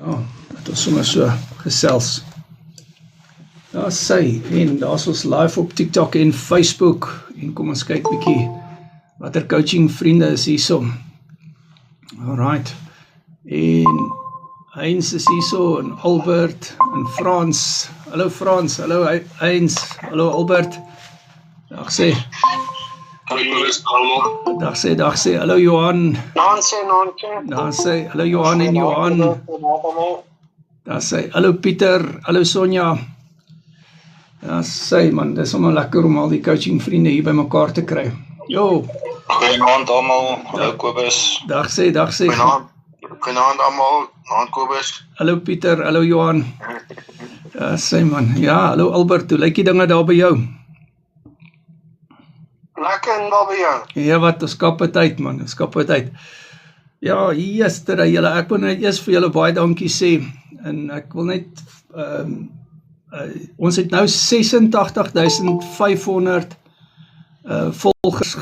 laat ons sommer so gesels. Daar sy, en daar is ons live op TikTok en Facebook, en kom ons kyk bietjie, wat coaching vriende is hierso. Alright, en Heinz is hierso, en Albert, en Frans, hallo Heinz, hallo Albert, dag sê, hallo Johan, daar sê, hallo Johan en Johan, daar sê, hallo Pieter, hallo Sonja, daar sê man, dit is allemaal lekker om al die coaching vriende hier by mekaar te kry. Jo. Goeienaand almal, hallo Kobus. Dag sê. Goeienaand almal, naand Kobus. Hallo Pieter, hallo Johan. Ja, sê man, ja, hallo Albert, hoe lyk die dinge daar by jou? Lekker en daar by jou? Ja wat, ons kap het uit man, Ja, yesterday, ek wil net eers vir julle baie dankie sê, en ek wil net, ons het nou 86.500 volgers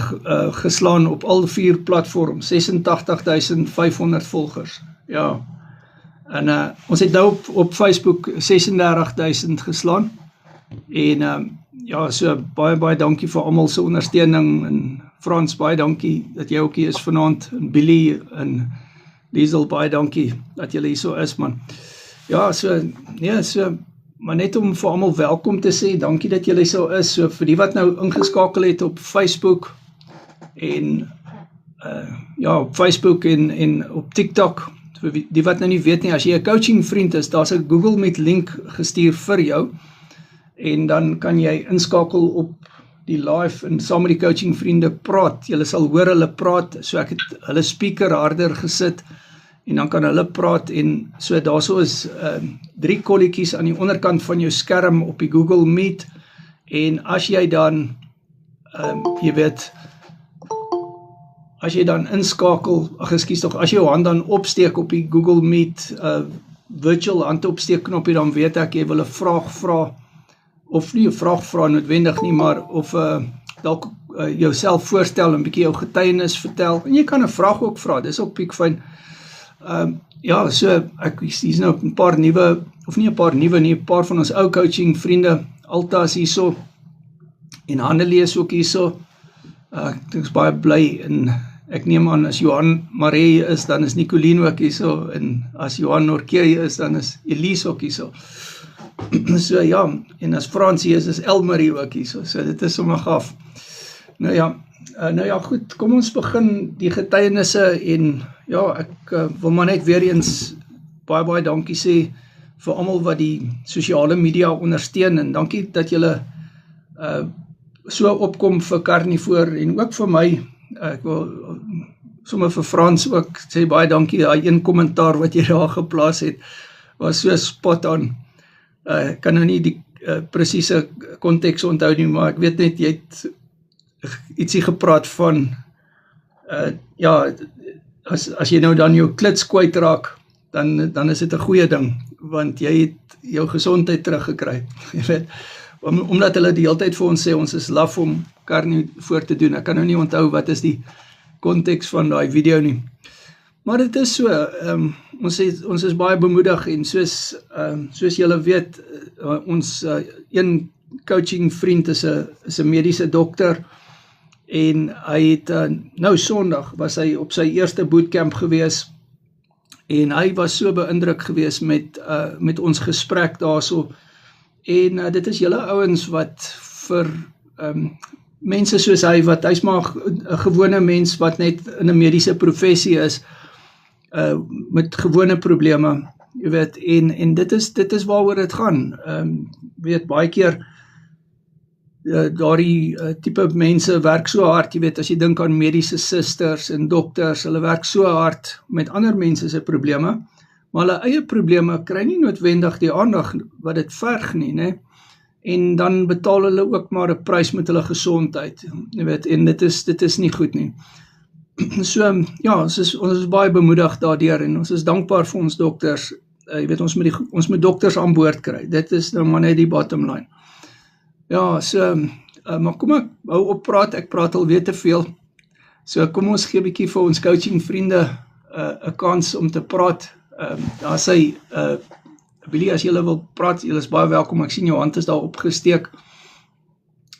geslaan op al 4 platforms, 86.500 volgers, ja, en ons het nou op Facebook 36.000 geslaan, en ja, so baie dankie vir almal se ondersteuning, en Frans, baie dankie dat jy ook hier is vanaand, en Billy, en Liesel, baie dankie dat julle hier so is, man. Ja, maar net om vir almal welkom te sê, dankie dat julle so is, so vir die wat nou ingeskakel het op Facebook, en op Facebook en op TikTok, vir die wat nou nie weet nie, as jy 'n coaching vriend is, daar's 'n Google Meet link gestuur vir jou, en dan kan jy inskakel op die live en saam met die coaching vriende praat, julle sal hoor hulle praat, so ek het hulle speaker harder gesit, en dan kan hulle praat, en so daarso is 3 kolletjies aan die onderkant van jou skerm op die Google Meet, en as jy dan, as jy dan inskakel, as jy jou hand dan opsteek op die Google Meet, virtual hand opsteek knoppie, dan weet ek, jy wil 'n vraag vra, of nie 'n vraag vra noodwendig nie, maar of dalk jouself voorstel, en bietjie jou getuienis vertel, en jy kan 'n vraag ook vra, dis ook piekfyn. Ja, so, ek is nou 'n paar nuwe, of nie 'n paar nuwe nie, 'n paar van ons ou coaching vriende, Alta is hierso, en Hannelie is ook hierso, ek is baie bly, en ek neem aan, as Johan Maree is, dan is Nicolien ook hierso, en as Johan Norkeer is, dan is Elise ook hierso. So ja, en as Fransie is Elmarie ook hierso, so dit is sommer gaaf. Nou ja, goed, kom ons begin die getuienisse, en ja, ek wil maar net weer eens baie dankie sê vir almal wat die sosiale media ondersteun, en dankie dat julle so opkom vir Carnivore, en ook vir my, ek wil sommer vir Frans ook sê baie dankie, daai een kommentaar wat jy daar geplaas het, was so spot on. Ek kan nou nie die presiese konteks onthou nie, maar ek weet net, jy het ietsie gepraat van, as jy nou dan jou klits kwyt raak, dan is dit 'n goeie ding, want jy het jou gesondheid teruggekry, jy weet, omdat hulle die hele tyd vir ons sê, ons is laf om Carnivore te doen, ek kan nou nie onthou wat is die konteks van daai video nie, maar dit is so, ons is baie bemoedig, en soos julle weet, ons een coaching vriend is 'n mediese dokter, en hy het, nou Sondag was hy op sy eerste bootcamp gewees, en hy was so beïndruk gewees met ons gesprek daarso, en dit is julle ouens wat vir mense soos hy's maar 'n gewone mens wat net in 'n mediese professie is, met gewone probleme, jy weet, en dit is waaroor dit gaan, weet, baie keer, daardie tipe mense werk so hard, jy weet, as jy dink aan mediese susters en dokters, hulle werk so hard met ander mense se probleme, maar hulle eie probleme kry nie noodwendig die aandag wat dit verg nie, né? En dan betaal hulle ook maar 'n prys met hulle gesondheid, jy weet, en dit is nie goed nie. So, ja, ons is baie bemoedig daardeur, en ons is dankbaar vir ons dokters, jy weet, ons moet dokters aan boord kry, dit is nou maar net die bottom line. Ja, so, maar kom ek hou op praat, ek praat alweer te veel, so kom ons gee 'n bietjie vir ons coaching vriende 'n kans om te praat. Daar sê Billy, as julle wil praat, julle is baie welkom. Ek sien jou hand is daar opgesteek.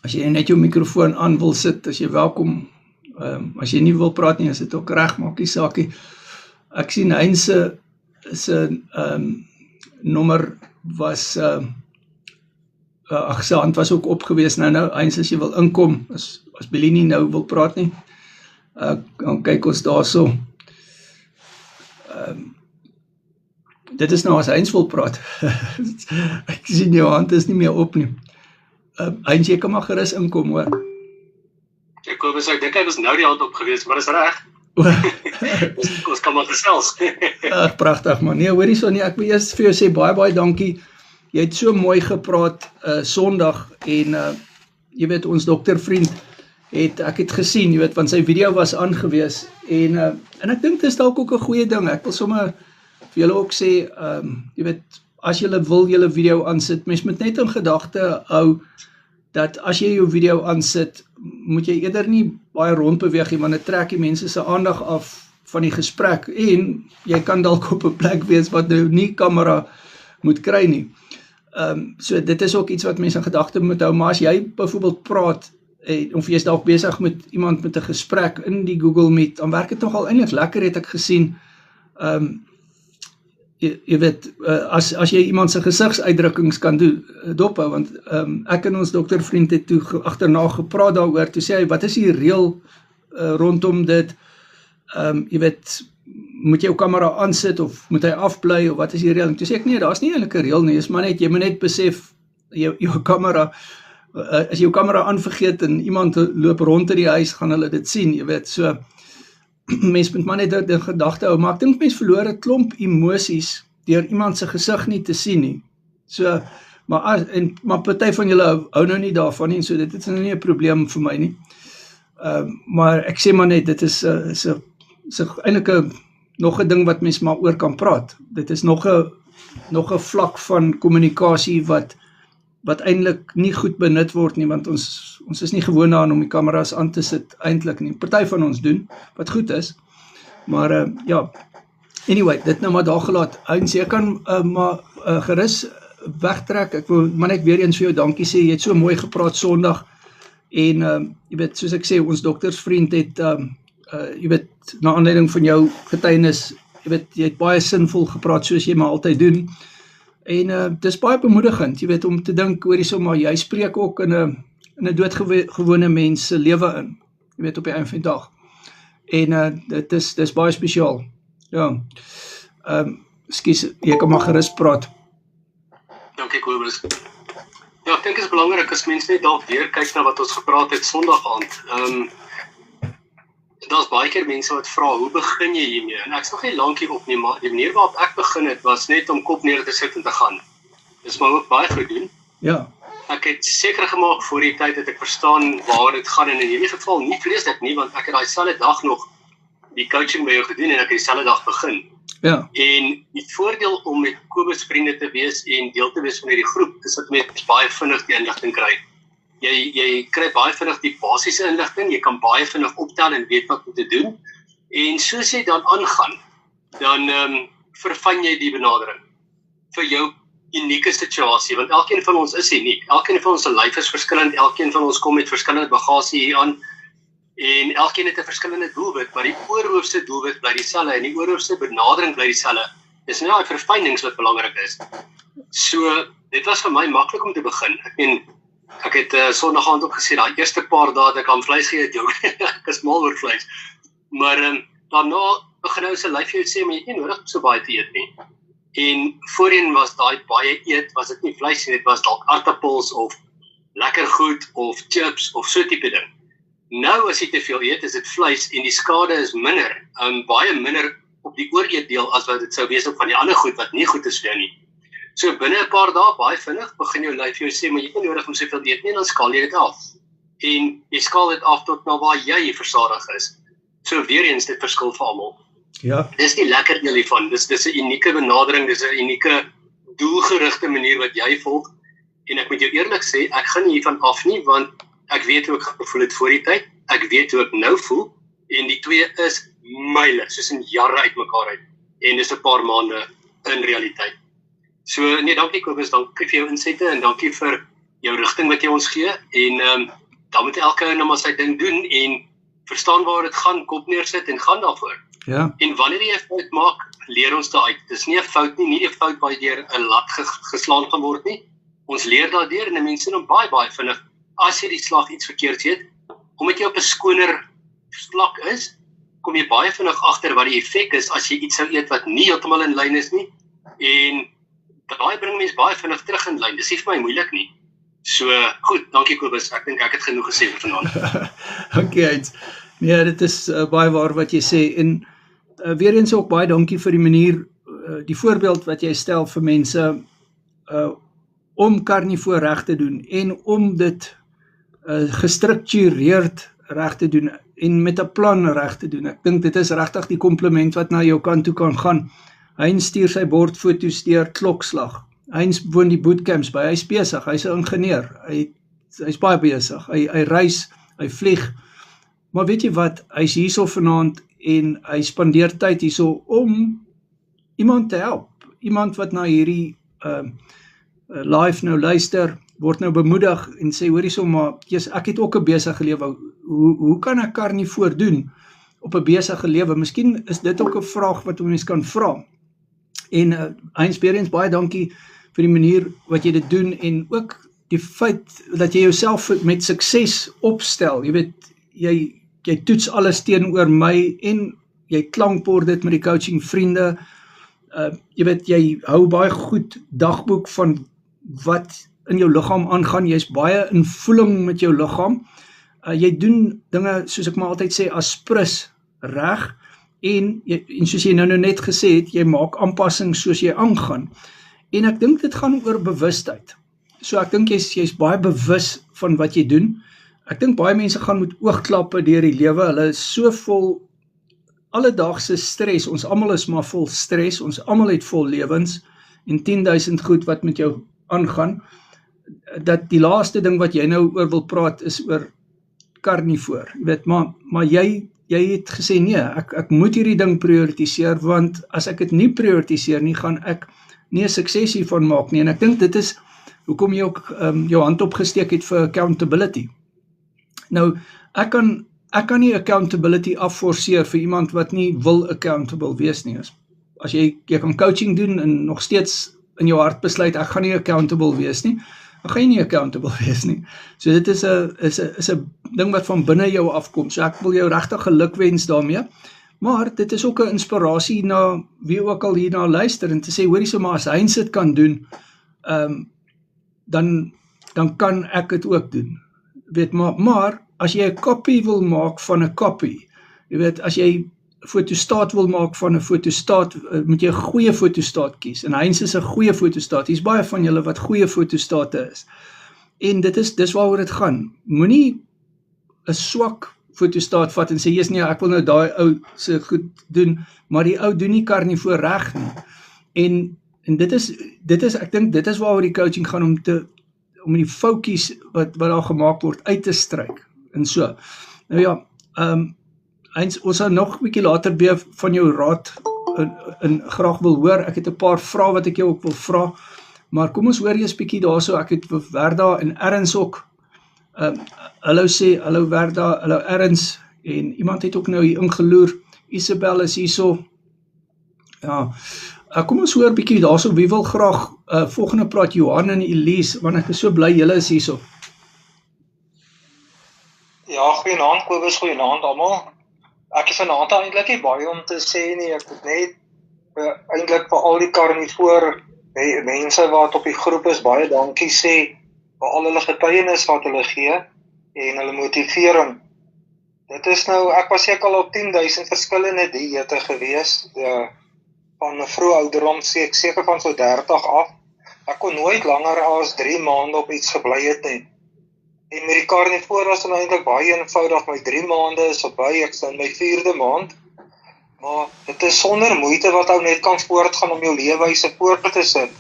As jy net jou mikrofoon aan wil sit, as jy welkom. As jy nie wil praat nie, is dit ook reg, maak nie saakie. Ek sien Heinz se nommer was sy hand was ook opgewees. Nou, Heinz, as jy wil inkom, as Billy nie nou wil praat nie, dan kyk ons daarso. Dit is nou as Heinz wil praat. Ek sien jou hand is nie meer op nie. Heinz, jy kan maar gerus inkom, hoor. Kobus, ek dink hy was nou die hand op gewees, maar is reg. Ons kan maar gesels. Pragtig man. Nee, hoorie so nie, ek wil eers vir jou sê baie dankie. Jy het so mooi gepraat Sondag en jy weet ons doktervriend ek het gesien, jy weet, want sy video was aangewees en ek dink dit is dalk ook 'n goeie ding. Ek wil sommer vir julle ook sê, jy weet, as julle wil julle video aansit, mens moet net in gedagte hou dat as jy jou video aansit, moet jy eerder nie baie rondbeweeg nie, want dit trek die mense se aandag af van die gesprek en jy kan dalk op 'n plek wees wat nou nie kamera moet kry nie. So dit is ook iets wat mense in gedagte moet hou, maar as jy byvoorbeeld praat of jy is dalk besig met iemand met 'n gesprek in die Google Meet, dan werk dit nogal eintlik lekker, het ek gesien. Jy weet, as jy iemand se gesigsuitdrukkings kan dophou, want ek en ons doktervriend het toe agterna gepraat daaroor, toe sê hy, wat is die reël rondom dit? Jy weet, moet jy jou kamera aansit of moet hy afbly of wat is die reël? En toe sê ek, nee, daar is nie eintlik 'n reël nie, is maar net, jy moet net besef, jou kamera, as jy jou kamera aanvergeet en iemand loop rond in die huis, gaan hulle dit sien, jy weet, so, mens moet maar net dit in gedagte hou, maar ek dink mens verloor 'n klomp emosies deur iemand se gesig nie te sien nie. So, maar party van julle hou nou nie daarvan nie, so dit is nou nie 'n probleem vir my nie. Maar ek sê maar net, dit is eintlik nog 'n ding wat mens maar oor kan praat. Dit is nog 'n vlak van kommunikasie wat eintlik nie goed benut word nie, want ons is nie gewoond daaraan om die kameras aan te sit eintlik nie. Party van ons doen, wat goed is, maar ja, anyway, dit nou maar daar gelaat. Heinz, jy kan maar gerus wegtrek. Ek wil maar net weer eens vir jou dankie sê, jy het so mooi gepraat Sondag, en jy weet, soos ek sê, ons doktersvriend het, jy weet, na aanleiding van jou getuienis, jy weet, jy het baie sinvol gepraat, soos jy maar altyd doen, en dit is baie bemoedigend, jy weet, om te dink, hoor jy so, maar jy spreek ook in 'n doodgewone mens se lewe in, jy weet, op die einde van die dag, en dit is baie spesiaal, ja, ekskuus, jy kan maar gerus praat. Dankie Kobus. Ja, ek dink dit is belangrik as mense net dalk weer kyk na wat ons gepraat het Sondag aand. Daar's baie keer mense wat vra, hoe begin jy hiermee? En ek's nog nie lank hier op nie, maar die manier waarop ek begin het, was net om kop neer te sit en te gaan. Dis maar ook baie goed doen. Ja. Ek het seker gemaak voor die tyd dat ek verstaan waar dit gaan, en in hierdie geval nie vreeslik nie, want ek het daai selfde dag nog die coaching by jou gedoen, en ek het dieselfde dag begin. Ja. En die voordeel om met Kobus vriende te wees en deel te wees van hierdie groep, is dat mens baie vinnig die inligting kry. Jy kry baie vinnig die basiese inligting, jy kan baie vinnig optel en weet wat om te doen, en soos jy dan aangaan, dan verfyn jy die benadering vir jou unieke situasie, want elkeen van ons is uniek, elkeen van ons se lyf is verskillend, elkeen van ons kom met verskillende bagasie hier aan, en elkeen het 'n verskillende doelwit, maar die oorhoofse doelwit bly dieselfde, en die oorhoofse benadering bly dieselfde. Dis nou die verfynings wat belangrik is. So, dit was vir my maklik om te begin. Ek het Sondag aand ook gesê, daai eerste paar dae dat ek aan vleis geëet, ek is mal oor vleis. Maar daarna begin nou sy lyf jou sê, maar jy het nie nodig so baie te eet nie. En voorheen was daai baie eet, was dit nie vleis nie, dit was dalk aardappels of lekker goed of chips of so tipe ding. Nou as jy te veel eet, is dit vleis en die skade is minder, baie minder op die ooreetdeel as wat dit sou wees op van die ander goed wat nie goed is vir jou nie. So binne 'n paar dae, baie vinnig, begin jou lyf jou sê, maar jy het nie nodig om soveel te eet nie, dan skaal jy dit af. En jy skaal dit af tot na waar jy versadig is. So weer eens, dit verskil vir almal. Ja. Dis die lekker deel hiervan, dis 'n unieke benadering, dis 'n unieke doelgerigte manier wat jy volg, en ek moet jou eerlik sê, ek gaan nie hiervan af nie, want ek weet hoe ek gevoel het voor die tyd, ek weet hoe ek nou voel, en die twee is myle, soos in jare uitmekaar uit. En dis 'n paar maande in realiteit. So, nee, dankie Kobus, dankie vir jou insette en dankie vir jou rigting wat jy ons gee. En dan moet elke ou nou maar sy ding doen en verstaan waar dit gaan, kop neersit en gaan daarvoor. Ja, En wanneer jy 'n fout maak, leer ons daaruit. Dis nie 'n fout nie, nie 'n fout waar jy deur 'n lat geslaan gaan word nie. Ons leer daardeur en mense dan baie vinnig, as jy die slag iets verkeerd het, omdat jy op 'n skoner vlak is, kom jy baie vinnig agter wat die effek is as jy iets sou eet wat nie heeltemal in lyn is nie. En daai bring mense baie vinnig terug in lyn. Dis nie vir my moeilik nie. So, goed, dankie Kobus. Ek dink ek het genoeg gesê vir vanaand. dankie Heinz. Nee, dit is baie waar wat jy sê en weer eens ook baie dankie vir die manier, die voorbeeld wat jy stel vir mense om karnivoor reg te doen en om dit gestruktureerd reg te doen en met 'n plan reg te doen. Ek dink dit is regtig die kompliment wat na jou kant toe kan gaan. Heinz stuur sy bordfoto's deur klokslag. Heinz woon die bootcamps by, hy's besig, hy's 'n ingenieur, hy's baie besig, hy reis, hy vlieg, maar weet jy wat, hy's hierso vanaand en hy spandeer tyd hierso om iemand te help, iemand wat na hierdie live nou luister, word nou bemoedig en sê, hoor hierso, maar ek het ook 'n besige lewe, hoe kan ek karnivoor doen op 'n besige lewe? Miskien is dit ook 'n vraag wat ons kan vra. En Heinz, weer eens baie dankie vir die manier wat jy dit doen en ook die feit dat jy jouself met sukses opstel. Jy weet, jy toets alles teenoor my en jy klankbord dit met die coaching vriende. Jy weet, jy hou baie goed dagboek van wat in jou liggaam aangaan. Jy's baie in voeling met jou liggaam. Jy doen dinge, soos ek maar altyd sê, as prins reg. En soos jy nou net gesê het, jy maak aanpassings soos jy aangaan. En ek dink dit gaan oor bewustheid. So ek dink jy's baie bewus van wat jy doen. Ek dink baie mense gaan met oogklappe deur die lewe. Hulle is so vol alledaagse stres. Ons almal is maar vol stres. Ons almal het vol lewens en 10.000 goed wat met jou aangaan. Dat die laaste ding wat jy nou oor wil praat is oor karnivoor. Jy weet, maar jy het gesê, nee, ek moet hierdie ding prioritiseer, want as ek dit nie prioritiseer nie, gaan ek nie 'n sukses hiervan maak nie, en ek dink dit is hoekom jy ook jou hand opgesteek het vir accountability. Nou, ek kan nie accountability afforceer vir iemand wat nie wil accountable wees nie. As jy kan coaching doen en nog steeds in jou hart besluit, ek gaan nie accountable wees nie, dan gaan jy nie accountable wees nie. So dit is 'n ding wat van binne jou afkom. So ek wil jou regtig gelukwens daarmee. Maar dit is ook 'n inspirasie na wie ook al hierna luister en te sê, hoorie so, maar as Heinz dit kan doen, dan kan ek dit ook doen. Weet, maar as jy 'n kopie wil maak van 'n kopie, jy weet, as jy 'n fotostaat wil maak van 'n fotostaat, moet jy 'n goeie fotostaat kies. En Heinz is 'n goeie fotostaat. Hier's baie van julle wat goeie fotostate is. En dis waaroor dit gaan. Moenie 'n swak fotostaat vat en sê, yes, nee, ek wil nou daai ou se goed doen, maar die ou doen nie karnivoor reg nie. En dit is, ek dink, dit is waaroor die coaching gaan om die foutjies wat daar gemaak word uit te stryk. En so. Nou ja, Heinz, ons sal nog 'n bietjie later weer van jou raad en graag wil hoor. Ek het 'n paar vrae wat ek jou ook wil vra, maar kom ons hoor eers bietjie daarso. Ek het Werda en Erns ook. Hallo sê, hallo Werda, hallo Erns, en iemand het ook nou hier ingeloer. Isabel is hierso. Ja, kom ons hoor bietjie daarso. Wie wil graag volgende praat? Johan en Elise, want ek is so bly julle is hierso. Ja, goeienaand Kobus, goeienaand almal. Ek is vanaand eintlik nie baie om te sê nie, ek het net eintlik vir al die karnivoor mense wat op die groep is, baie dankie sê vir al hulle getuienis wat hulle gee en hulle motivering. Dit is nou, ek was seker al op 10.000 verskillende dieete gewees, van 'n vroeë ouderdom, seker van so 30 af. Ek kon nooit langer as 3 maande op iets gebly het nie. En met die karnivoor was dan eintlik baie eenvoudig, my 3 maande is verby, ek is in my 4de maand, maar dit is sonder moeite wat ou net kan voortgaan om jou leefwyse voort te sit.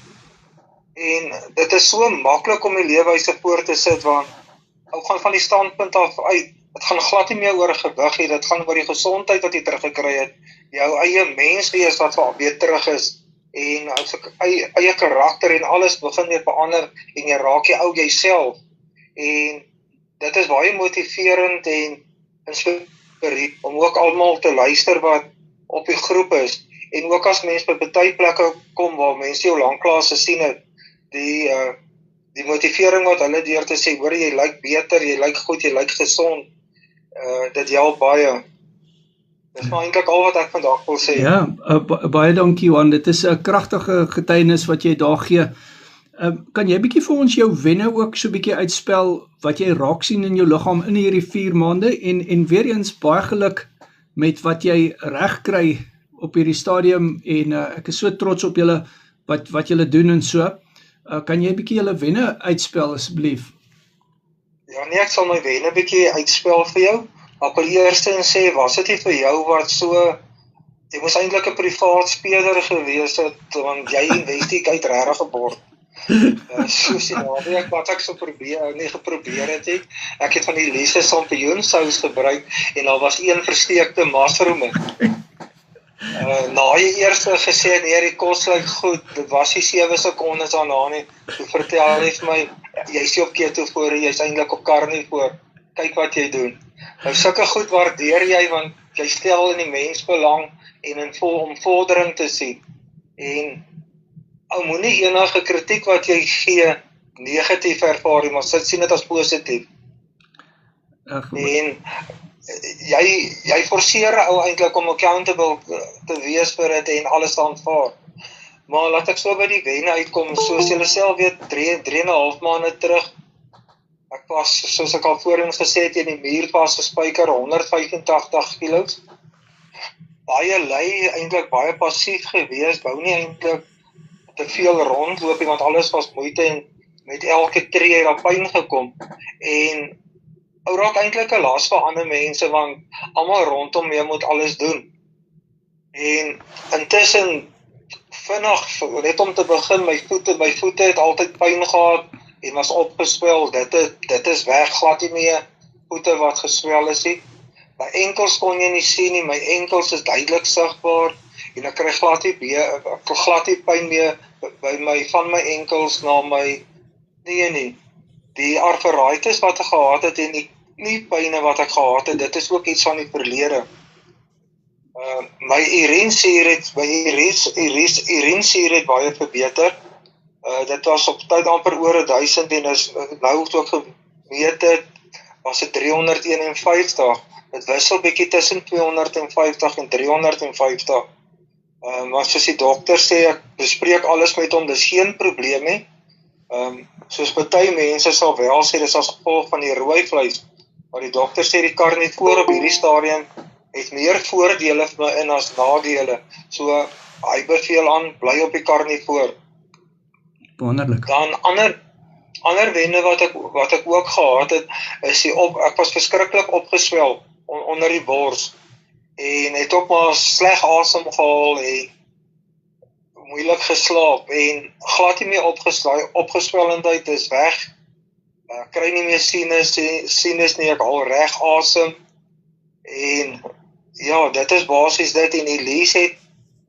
En dit is so maklik om die leefwyse voort te sit, want ou gaan van die standpunt af uit, dit gaan glad nie meer oor gewig nie, dit gaan oor die gesondheid wat jy teruggekry het, jou eie menswees wat weer terug is, en as ek eie karakter en alles begin weer verander, en jy raak jy ou jouself, en dit is baie motiverend en inspirerend om ook almal te luister wat op die groep is, en ook as mens by baie plekke kom waar mense jou lanklaas gesien het, die motivering wat hulle deur te sê, hoor jy lyk beter, jy lyk goed, jy lyk gesond, dit help baie. Dis maar eintlik al wat ek vandag wil sê. Ja, baie dankie Johan, dit is 'n kragtige getuienis wat jy daar gee. Kan jy bietjie vir ons jou wenne ook so bietjie uitspel, wat jy raak sien in jou liggaam in hierdie 4 maande, en weer eens baie geluk met wat jy reg kry op hierdie stadium, en ek is so trots op julle, wat julle doen en so. Kan jy bietjie julle wenne uitspel asseblief? Ja nee, ek sal my wenne bietjie uitspel vir jou. Ek wil eerstens sê, was dit nie vir jou wat so, jy moes eintlik 'n privaat speler gewees het, want jy investigate regtig 'n bord. Soos die naweek wat ek so geprobeer het, ek het van die Lise sampioensous gebruik, en daar was een versteekte mushroom in. Na jy eers gesê, nee, die kos lyk goed, dit was die 7 sekondes daarna nie, toe vertel hy vir my, jy's nie op keto voor, jy's eintlik op carnivore, kyk wat jy doen. Nou sulke goed waardeer jy, want jy stel in die mens belang, en om vordering te sien, en moenie enige kritiek wat jy gee, negatief ervaar nie, maar sien dit as positief. En jy forceer 'n ou eintlik om accountable te wees vir dit en alles te aanvaar. Maar laat ek so by die wenne uitkom, soos julle self weet, 3,5 maande terug, ek was, soos ek al voorheen gesê het, in die muur vasgespijker, 185 kilos. Baie lui, eintlik baie passief gewees, wou nie eintlik te veel rondloop, want alles was moeite, en met elke tree het daar pyn gekom. En ou raak eintlik 'n las vir ander mense, want almal rondom jou moet alles doen. En intussen vinnig, net om te begin, my voete het altyd pyn gehad en was opgeswel. Dit is weg, glad nie meer voete wat geswel is nie. My enkels kon jy nie sien nie, my enkels is duidelik sigbaar, en ek kry glad nie pyn meer van my enkels na my nie. Die arthritis wat ek gehad het en die kniepyne wat ek gehad het, dit is ook iets van die verlede. My urinesuur het baie verbeter. Dit was op tyd amper oor 1000 en is nou toe ek gemeet het, was dit 351. Dit wissel bietjie tussen 250 en 350. Maar soos die dokter sê, ek bespreek alles met hom, dis geen probleem nie. Soos baie mense sal wel sê, dis as gevolg van die rooi vleis. Maar die dokter sê die carnivore op hierdie stadium het meer voordele vir my in as nadele. So hy beveel aan, bly op die carnivore. Wonderlik. Dan ander wenne wat ek ook gehad het, is ek was verskriklik opgeswel onder die bors, en het ook maar sleg asem gehaal en moeilik geslaap, en glad nie meer opgeswellendheid is weg. Kry nie meer sinus nie, ek al reg asem, en ja, dit is basies dit, en Elise het,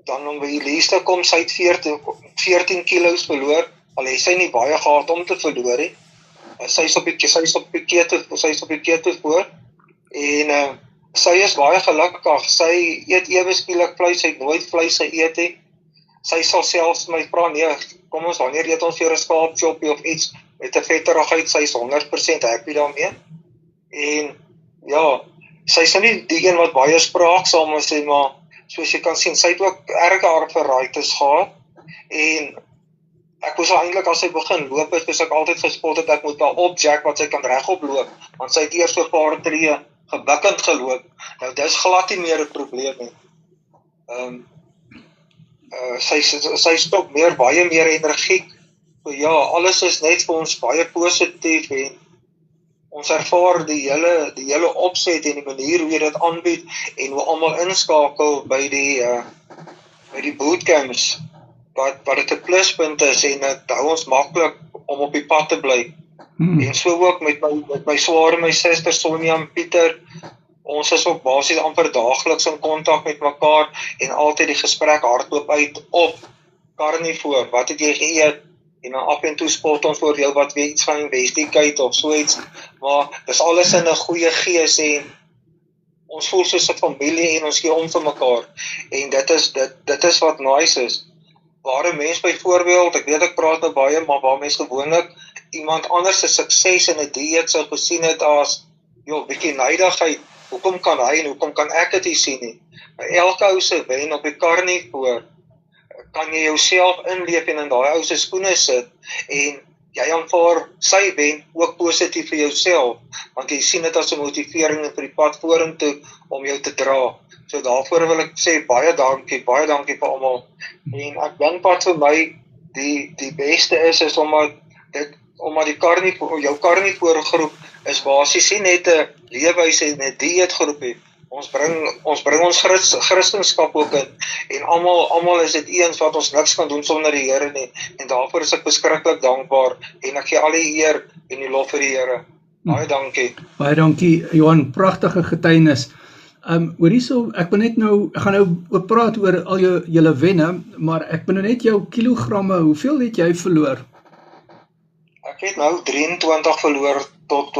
dan om by Elise te kom, sy het 14 kilos verloor, al het sy nie baie gehad om te verloor, sy is op die keto voor, en sy is baie gelukkig, sy eet ewe skielik vleis, sy het nooit vleis geëet nie, sy sal selfs my vra, nee, kom ons, wanneer eet ons vir 'n skaapchoppie of iets, met 'n vetterigheid, sy is 100% happy daarmee, en ja, sy is nie die een wat baie spraaksaam is, maar soos jy kan sien, sy het ook erge arthritis gehad, en ek moes eintlik as sy begin loop het, dus ek altyd gespot het, ek moet haar opjack wat sy kan regop loop, want sy het eers so 'n paar tree gebukkend geloop. Nou dis glad nie meer 'n probleem nie. Sy stop baie meer energiek. So ja, alles is net vir ons baie positief, en ons ervaar die hele opset en die manier hoe jy dit aanbied, en hoe almal inskakel by die bootcamps, wat dit 'n pluspunt is, en dit hou ons maklik om op die pad te bly. En so ook met my swaar en my suster Sonja en Pieter. Ons is ook basies amper daagliks in kontak met mekaar en altyd die gesprek hardloop uit op Carnivore. Wat het jy geëet? En dan af en toe spot ons oor jou wat weet iets van investigate of so iets. Maar dis alles in 'n goeie gees en ons voel soos 'n familie en ons gee om vir mekaar. En dit is wat nice is. Waar 'n mens byvoorbeeld, ek weet ek praat nou baie, maar waar mens gewoonlik iemand anders se sukses in 'n dieet sou gesien het as, bietjie neidigheid. Hoekom kan hy en hoekom kan ek dit nie sien nie? Elke ou se wen op die Carnivore, kan jy jouself inleef en in daai ou se skoene sit en jy aanvaar sy wen ook positief vir jouself, want jy sien dit as 'n motivering vir die pad vorentoe om jou te dra. So daarvoor wil ek sê baie dankie vir almal. En ek dink wat vir my die beste is omdat die Carnivore, jou Carnivore groep is basies nie net 'n leefwyse en 'n dieetgroep nie. Ons bring ons Christendom ook in en almal is dit eens wat ons niks kan doen sonder die Here nie. En daarvoor is ek beskiklik dankbaar en ek gee al die eer en die lof vir die Here. Baie dankie. Baie dankie Johan, pragtige getuienis. Hoor hierso, ek gaan nou ook praat oor al julle wenne, maar ek ben net jou kilogramme, hoeveel het jy verloor? Ek het nou 23 verloor tot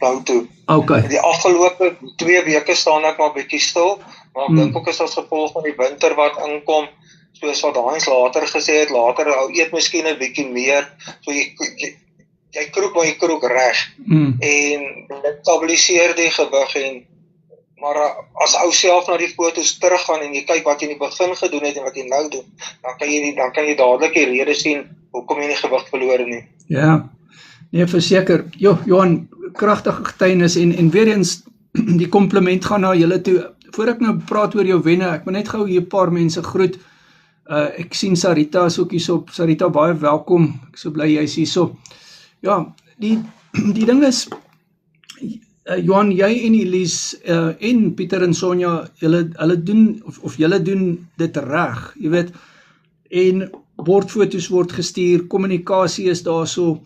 nou toe. Okay. Die afgelope 2 weke staan ek maar bietjie stil, maar ek dink ook is as gevolg van die winter wat inkom, soos wat Hans later gesê het, later eet miskien 'n bietjie meer, so jy kroek reg, en dit stabiliseer die gewig maar as ou self na die foto's teruggaan en jy kyk wat jy in die begin gedoen het en wat jy nou doen, dan kan jy dadelik die rede sien hoekom jy nie gewig verloor nie. Ja, nee, verseker. Johan, kragtige getuienis en weer eens die kompliment gaan na julle toe. Voor ek nou praat oor jou wenne, ek moet net gou hier 'n paar mense groet. Ek sien Sarita is ook hierso. Sarita, baie welkom. Ek so bly jy's hierso. Ja, die ding is, Johan, jy en Elise en Pieter en Sonja, hulle doen of julle doen dit reg, jy weet. En bordfoto's word gestuur, kommunikasie is daarso.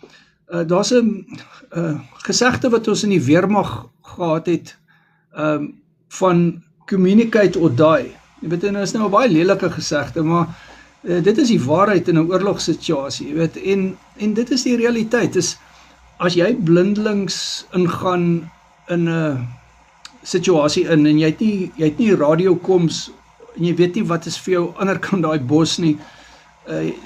Daar's 'n gesegde wat ons in die weermag gehad het, van communicate or die. Jy weet, en dit is nou 'n baie lelike gesegde, maar dit is die waarheid in 'n oorlogssituasie, jy weet, en dit is die realiteit. Is as jy blindelings ingaan in 'n situasie en jy het nie radiokoms en jy weet nie wat is vir jou ander kant daai bos nie,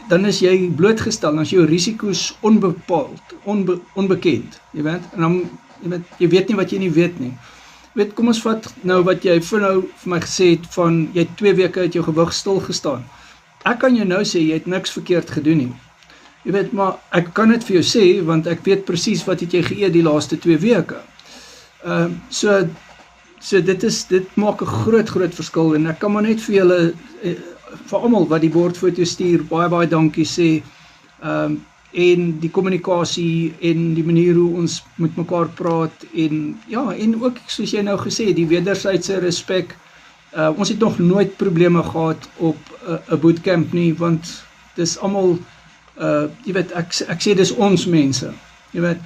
dan is jy blootgestel, dan is jou risiko's onbepaald, onbekend, jy weet, en dan, jy weet nie wat jy nie weet nie. Weet, kom ons vat nou wat jy vir my gesê het van, jy het 2 weke uit jou gewig stilgestaan. Ek kan jou nou sê, jy het niks verkeerd gedoen nie. Jy weet, maar ek kan dit vir jou sê, want ek weet presies wat het jy geëet die laaste 2 weke. So dit maak 'n groot verskil, en ek kan maar net vir julle, vir almal wat die bordfoto stuur, baie dankie sê, en die kommunikasie en die manier hoe ons met mekaar praat, en ook soos jy nou gesê, die wederwysige respek. Ons het nog nooit probleme gehad op 'n bootcamp nie, want dis almal, jy weet, ek sê dis ons mense, jy weet,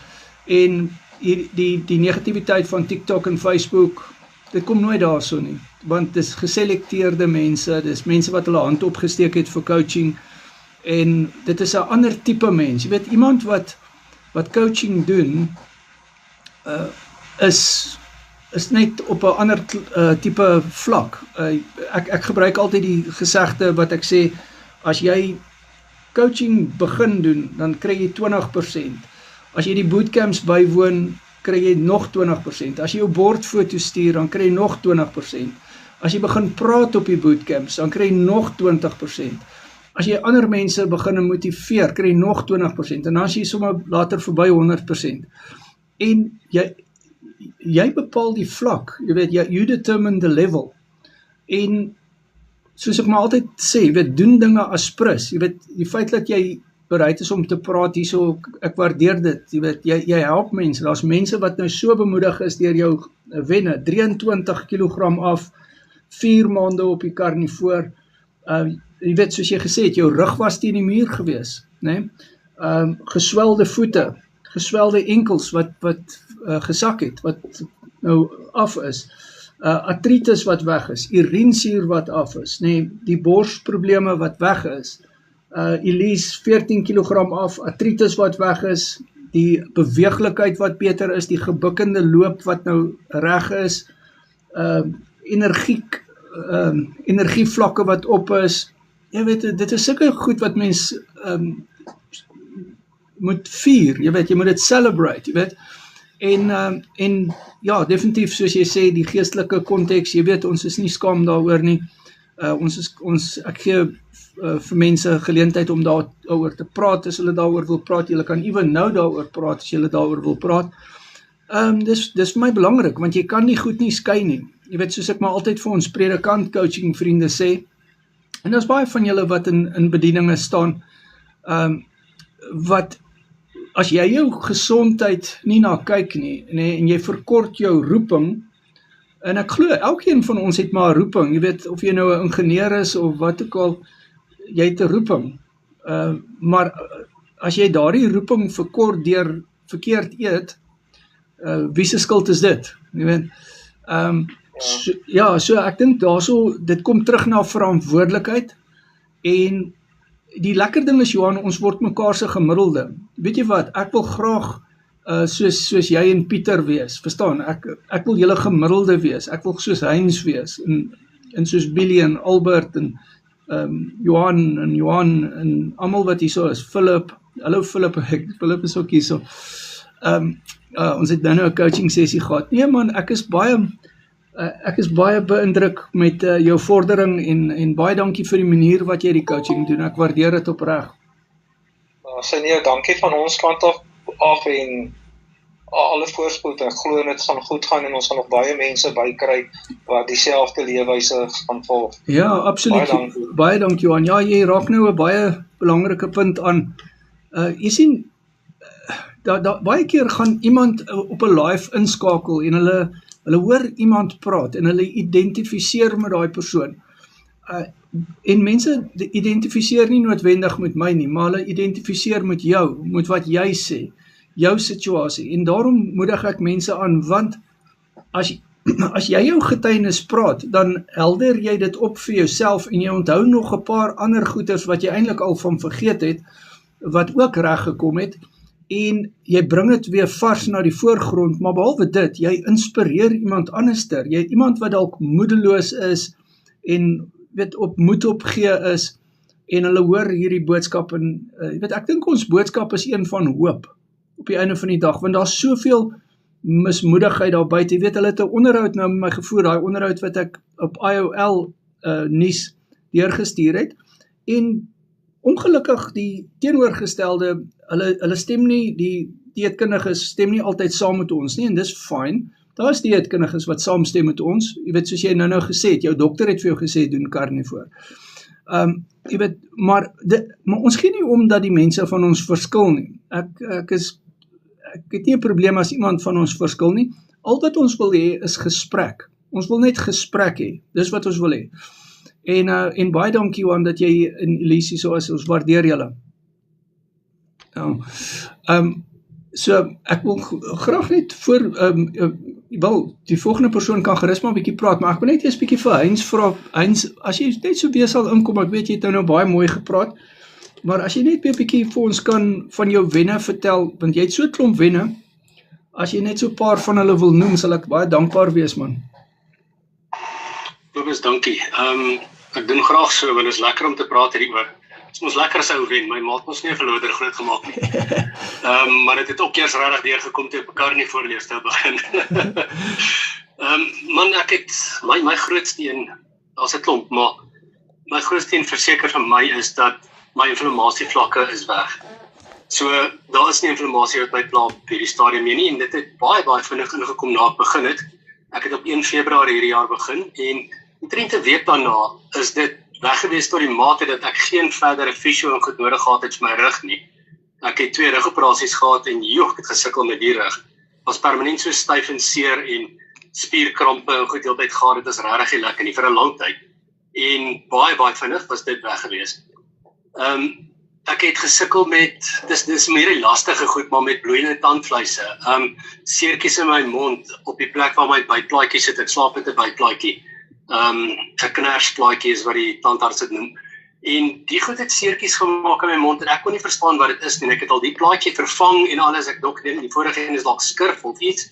en die negativiteit van TikTok en Facebook, dit kom nooit daarso nie, want dis geselekteerde mense, dis mense wat hulle hand opgesteek het vir coaching, en dit is 'n ander tipe mens. Jy weet, iemand wat coaching doen, is net op 'n ander tipe vlak. Ek gebruik altyd die gesegde wat ek sê, as jy coaching begin doen, dan kry jy 20%. As jy die bootcamps bywoon, kry jy nog 20%. As jy jou bordfoto stuur, dan kry jy nog 20%. As jy begin praat op die bootcamps, dan kry jy nog 20%. As jy ander mense begin motiveer, kry jy nog 20%. En as jy sommer later verby 100%. En jy bepaal die vlak, jy weet, you determine the level. En soos ek maar altyd sê, jy weet, doen dinge as prins. Jy weet, die feit dat jy bereid is om te praat hierso, ek waardeer dit, jy weet, jy help mense, daar's mense wat nou so bemoedig is deur jou wenne, 23 kilogram af, 4 maande op die Carnivore, jy weet, soos jy gesê het, jou rug was teen die muur gewees, né? Geswelde voete, geswelde enkels wat gesak het, wat nou af is, artritis wat weg is, urinesuur wat af is, die borsprobleme wat weg is, Elise 14 kg af, artritis wat weg is, die beweeglikheid wat beter is, die gebukkende loop wat nou reg is, energievlakke wat op is. Jy weet, dit is sulke goed wat mens moet vier, jy weet, jy moet dit celebrate, jy weet, en ja, definitief, soos jy sê, die geestelike konteks, jy weet, ons is nie skaam daaroor nie, ek gee vir mense geleentheid om daaroor te praat, as hulle daaroor wil praat, julle kan ewen nou daaroor praat, as julle daaroor wil praat, dis vir my belangrik, want jy kan die goed nie skei nie, jy weet, soos ek maar altyd vir ons predikant coaching vriende sê, en daar's baie van julle wat in bedieninge staan, wat, as jy jou gesondheid nie na kyk nie, en jy verkort jou roeping, en ek glo, elkeen van ons het maar 'n roeping, jy weet, of jy nou 'n ingenieur is, of wat ook al, jy het 'n roeping, maar as jy daardie roeping verkort deur verkeerd eet, wie se skuld is dit, jy weet, so ek dink daarso, dit kom terug na verantwoordelikheid, en die lekker ding is, Johan, ons word mekaar se gemiddelde. Weet jy wat, ek wil graag soos jy en Pieter wees, verstaan, ek wil julle gemiddelde wees, ek wil soos Heinz wees, en soos Billy en Albert, en Johan, en almal wat hier so is, Philip, hallo Philip is ook hier so, ons het nou 'n coaching sessie gehad, nee man, ek is baie beïndruk met jou vordering, en baie dankie vir die manier wat jy die coaching doen, ek waardeer dit opreg. Senior, dankie van ons kant af en alle voorspoed, en glo dit gaan goed gaan, en ons gaan nog baie mense bykry, wat dieselfde leefwyse gaan volg. Ja, absoluut, baie dankie Johan, ja, jy raak nou 'n baie belangrike punt aan, jy sien, baie keer gaan iemand op 'n live inskakel, en hulle hoor iemand praat, en hulle identifiseer met daai persoon, en mense identifiseer nie noodwendig met my nie, maar hulle identifiseer met jou, met wat jy sê, jou situasie, en daarom moedig ek mense aan, want as jy jou getuienis praat, dan helder jy dit op vir jouself, en jy onthou nog 'n paar ander goeters wat jy eintlik al van vergeet het, wat ook reg gekom het, en jy bring dit weer vars na die voorgrond, maar behalwe dit, jy inspireer iemand anderster, jy iemand wat dalk moedeloos is, en weet, op moed opgee is, en hulle hoor hierdie boodskap, en weet, ek dink ons boodskap is een van hoop, op die einde van die dag, want daar is soveel mismoedigheid daar buite, jy weet, hulle het 'n onderhoud nou met my gevoer, daai onderhoud wat ek op IOL nuus deurgestuur het, en ongelukkig die teenoorgestelde, hulle stem nie, die dieetkundiges stem nie altyd saam met ons nie, en dis fine, daar is dieetkundiges wat saamstem met ons, jy weet, soos jy nou gesê het, jou dokter het vir jou gesê, doen karnivoor, jy weet, maar ons gee nie om dat die mense van ons verskil nie, ek het nie 'n probleem as iemand van ons verskil nie, al wat ons wil hê is gesprek, ons wil net gesprek hê, dis wat ons wil hê, en baie dankie Johan, dat jy in Elise so is, ons waardeer julle. So, ek wil graag net die volgende persoon kan gerus maar 'n bietjie praat, maar ek wil net eers 'n bietjie vir Heinz vra, Heinz, as jy net so weer sal inkom, ek weet jy het nou baie mooi gepraat, maar as jy net weer 'n bietjie vir ons kan van jou wenne vertel, want jy het so 'n klomp wenne, as jy net so 'n paar van hulle wil noem, sal ek baie dankbaar wees man. Kobus, dankie. Ek doen graag so, want dit is lekker om te praat hieroor. Dit is ons lekker as ou wen, my ma het ons nie 'n verloder groot gemaak nie. Maar dit het ook eers regtig deurgekom toe ek karnivoor leer te begin. Man, ek het, my grootste een, as 'n klomp, maar my grootste een verseker van my is dat my inflammasievlakke is weg. So, daar is nie inflammasie wat my pla op hierdie stadium nie, en dit het baie vinnig ingekom na ek begin het. Ek het op 1 Februarie hierdie jaar begin, en omtrent 'n week daarna is dit weg gewees tot die mate dat ek geen verdere fisio en goed nodig gehad het vir my rug nie. Ek het 2 rugoperasies gehad, en ek het gesukkel met die rug. Was permanent so styf en seer, en spierkrampe en goed heeltyd gehad, dit is regtig nie lekker nie vir 'n lang tyd. En baie vinnig was dit weg gewees. Ek het gesukkel met, dis meer die lastige goed, maar met bloeiende tandvleise. Seertjies in my mond, op die plek waar my bytplaatjie sit, ek slaap met 'n bytplaatjie. 'n knersplaatjie is wat die tandarts dit noem. En die goed het seertjies gemaak in my mond, en ek kon nie verstaan wat dit is nie. Ek het al die plaatjie vervang en alles, ek dink die vorige een is dalk skurf of iets,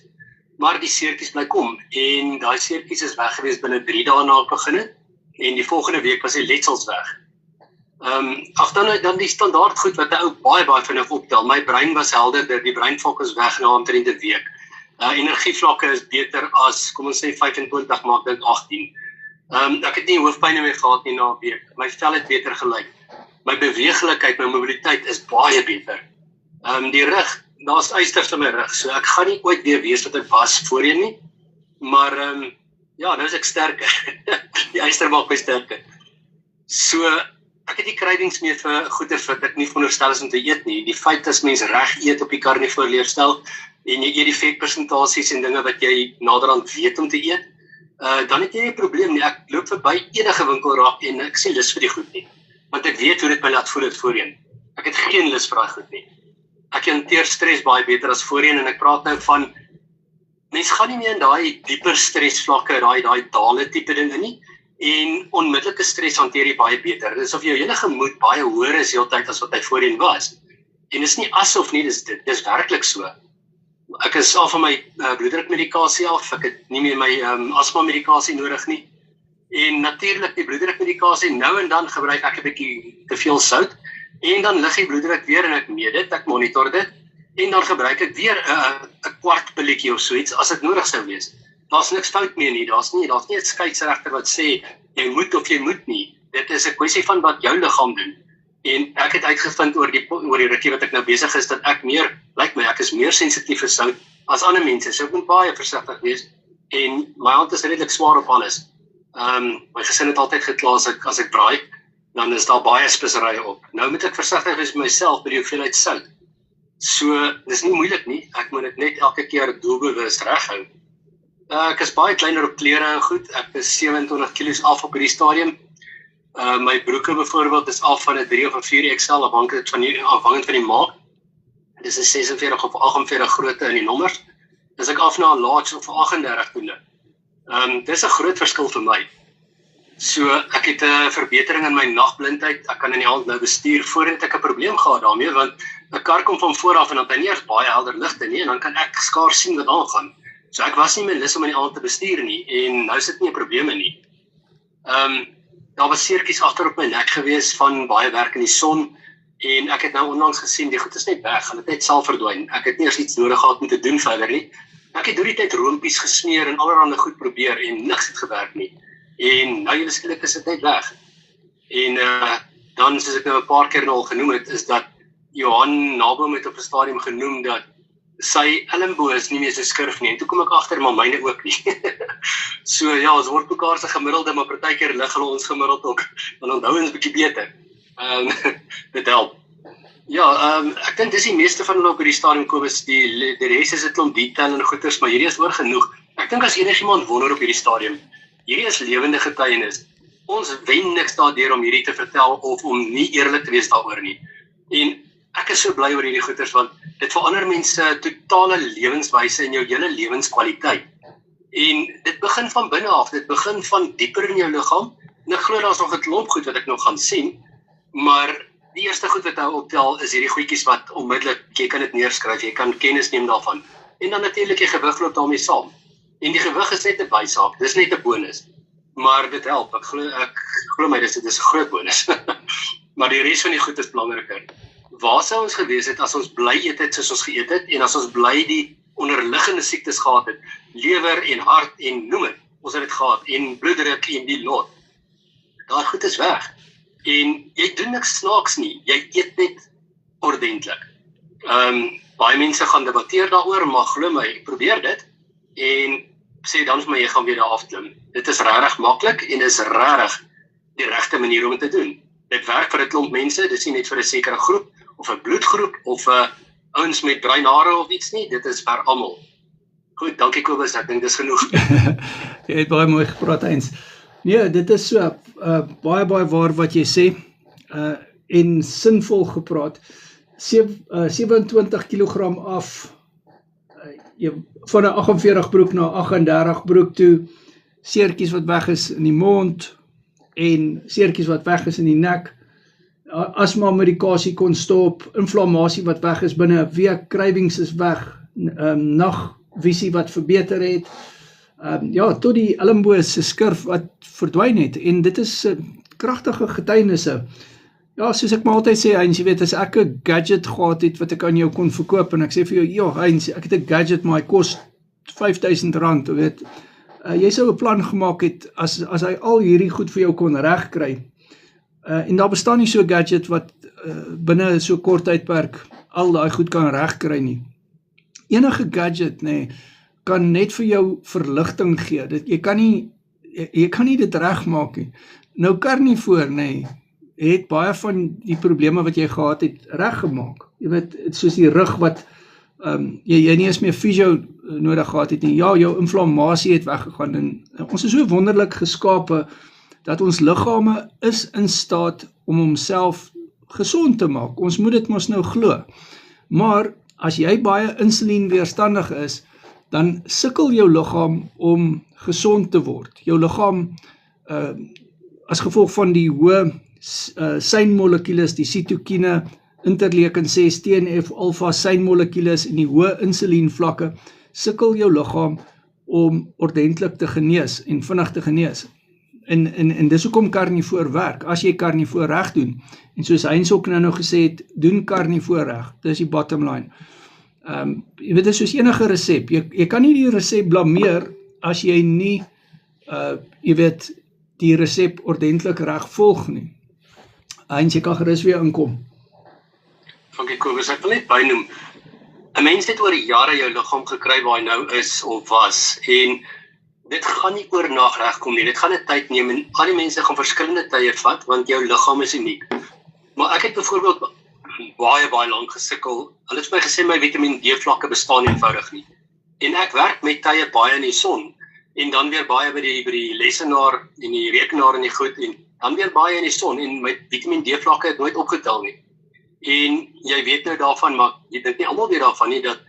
maar die seertjies bly kom. En daai seertjies is weg gewees binne 3 dae na ek begin het, en die volgende week was die letsels weg. Dan die standaard goed wat 'n ou baie vinnig optel. My brein was helderder, die breinvlak is weg na omtrent 'n week. Energievlakke is beter as, kom ons sê 25, maar ek dink 18. Ek het nie hoofpyn meer gehad nie na 'n week. My vel het beter gelyk. My beweeglikheid, my mobiliteit is baie beter. Die rug, daar's eisters in my rug, so ek gaan nie ooit weer wees wat ek was voorheen nie. Maar ja, nou is ek sterker. Die eister maak my sterker. So ek het nie cravings meer vir goeie wat ek nie veronderstel is om te eet nie. Die feit as mens reg eet op die karnivoor leefstyl en jy eet die vetpersentasies en dinge wat jy naderhand weet om te eet, dan het jy nie 'n probleem nie. Ek loop verby enige winkelrak en ek sê lus vir die goed nie. Want ek weet hoe dit my laat voel het voorheen. Ek het geen lus vir daai goed nie. Ek hanteer stres baie beter as voorheen en ek praat nou van mens gaan nie meer in daai dieper stresvlakke, daai dale tipe dinge nie. En onmiddellike stres hanteer jy baie beter. Dis of jou hele gemoed baie hoër is heeltyd as wat hy voorheen was. En dis nie asof nie, dis werklik so. Ek is af van my bloeddrukmedikasie af, ek het nie meer my asma medikasie nodig nie. En natuurlik die bloeddrukmedikasie, nou en dan gebruik ek 'n bietjie te veel sout, en dan lig die bloeddruk weer en ek meet dit, ek monitor dit, en dan gebruik ek weer 'n kwart pilletjie of so iets as dit nodig sou wees. Daar's niks fout mee nie, daar's nie 'n skeieregter wat sê jy moet of jy moet nie. Dit is 'n kwessie van wat jou liggaam doen. En ek het uitgevind oor die rukkie wat ek nou besig is, dat ek ek is meer sensitief vir sout as ander mense. So ek moet baie versigtig wees. En my hand is redelik swaar op alles. My gesin het altyd gekla as ek braai, dan is daar baie speserye op. Nou moet ek versigtig wees met myself by die hoeveelheid sout. So, dis nie moeilik nie. Ek moet dit net elke keer doelbewus reghou. Ek is baie kleiner op klere en goed. Ek is 27 kilos af op hierdie stadium. My broeke byvoorbeeld is af van 'n 3 of 'n 4 XL afhangend van die maat. Dis 'n 46 of 48 grootte in die nommers. Dis ek af na 'n large of 38 toe. Dis 'n groot verskil vir my. So ek het 'n verbetering in my nagblindheid. Ek kan in die aand nou bestuur. Voorheen het ek 'n probleem gehad daarmee, want 'n kar kom van voor af en dan het hy nie eers baie helder ligte nie en dan kan ek skaars sien wat aangaan. So ek was nie meer lus om in die aand te bestuur nie en nou sit nie 'n probleme nie. Daar was seertjies agter op my nek gewees van baie werk in die son en ek het nou onlangs gesien die goed is net weg, hulle het net self verdwyn. Ek het nie eers iets nodig gehad om te doen verder nie. Ek het deur die tyd roompies gesmeer en allerlei goed probeer en niks het gewerk nie. En nou julle skielik is dit net weg. En dan soos ek nou 'n paar keer al genoem het, is dat Johan Naboom het op 'n stadium genoem dat sy elmboog is nie meer so skurf nie, en toe kom ek agter maar myne ook nie. So ja, ons word mekaar se gemiddelde, maar partykeer lig hulle ons gemiddeld ook, dan onthou ons 'n bietjie beter. Dit help. Ja, ek dink dis die meeste van hulle op hierdie stadium Kobus, die res is 'n klomp detail en goeters, maar hierdie is oor genoeg. Ek dink as enigiemand wonder op hierdie stadium, hierdie is lewende getuienis. Ons wen niks daardeur om hierdie te vertel of om nie eerlik te wees daaroor nie. En ek is so bly oor hierdie goeters want dit verander mense totale lewenswyse en jou hele lewenskwaliteit. En dit begin van binne af, dit begin van dieper in jou liggaam. En ek glo daar's nog 'n klomp goed wat ek nog gaan sien, maar die eerste goed wat ek optel is hierdie goedjies wat onmiddellik, jy kan dit neerskryf, jy kan kennis neem daarvan. En dan natuurlik die gewig loop daarmee saam. En die gewig is net 'n bysaak, dis net 'n bonus. Maar dit help, ek glo my dis 'n groot bonus. Maar die res van die goed is belangriker. Waar sou ons gewees het as ons bly eet het soos ons geëet het en as ons bly die onderliggende siektes gehad het, lewer en hart en noem dit, ons het dit gehad, en bloeddruk en die lot. Daai goed is weg. En jy doen niks snaaks nie, jy eet net ordentlik. Baie mense gaan debatteer daaroor, maar glo my, probeer dit en sê dan vir my jy gaan weer daar afklim. Dit is regtig maklik en is regtig die regte manier om dit te doen. Dit werk vir 'n klomp mense, dit is nie net vir 'n sekere groep of 'n bloedgroep of 'n ouens met bruin hare of iets nie, dit is vir almal. Goed, dankie Kobus, ek dink dis genoeg. Jy het baie mooi gepraat eens. Nee, dit is so baie waar wat jy sê. en sinvol gepraat. 27 kilogram af, van 'n 48 broek na 38 broek toe, seertjies wat weg is in die mond, en seertjies wat weg is in die nek, asma medikasie kon stop, inflammasie wat weg is binne 'n week, krywings is weg, nagvisie wat verbeter het, tot die elmboog se skurf wat verdwyn het, en dit is kragtige getuienisse. Ja, soos ek maar altyd sê, Heinz, jy weet, as ek 'n gadget gehad het wat ek aan jou kon verkoop, en ek sê vir jou, ja, Heinz, ek het 'n gadget, maar hy kos R5.000, jy weet, jy sou 'n plan gemaak het, as hy al hierdie goed vir jou kon regkry, en daar bestaan nie so 'n gadget wat binne so kort tydperk al daai goed kan regkry nie. Enige gadget, kan net vir jou verligting gee. Jy kan nie dit regmaak nie. Nou Carnivore, het baie van die probleme wat jy gehad het reggemaak. Jy weet, soos die rug wat jy nie eens meer fysio nodig gehad het nie. Ja, jou inflammasie het weggegaan, en ons is so wonderlik geskape dat ons liggame is in staat om homself gesond te maak. Ons moet dit mos nou glo. Maar as jy baie insulien weerstandig is, dan sukkel jou liggaam om gesond te word. Jou liggaam, as gevolg van die hoë seinmolekules, die sitokine, interleukin 6, TNF, alfa seinmolekules en die hoë insulienvlakke, sukkel jou liggaam om ordentlik te genees en vinnig te genees. En dis hoekom Carnivore werk, as jy Carnivore reg doen. En soos Heinz ook nou gesê het, doen Carnivore reg, dis die bottom line. Jy weet, dit is soos enige resep, jy kan nie die resep blameer as jy nie, jy weet, die resep ordentlik reg volg nie. Heinz, jy kan gerus weer inkom. Dankie Kobus, ek wil net bynoem, 'n mens het oor jare jou liggaam gekry waar hy nou is of was, en dit gaan nie oornag regkom nie, dit gaan 'n tyd neem, en al die mense gaan verskillende tye vat, want jou liggaam is uniek. Maar ek het byvoorbeeld baie lank gesukkel. Hulle het my gesê my Vitamiin D vlakke bestaan eenvoudig nie. En ek werk met tye baie in die son, en dan weer baie by die lesenaar en die rekenaar en die goed, en dan weer baie in die son, en my Vitamiin D vlakke het nooit opgetel nie. En jy weet nou daarvan, maar jy dink nie almal weet daarvan nie, dat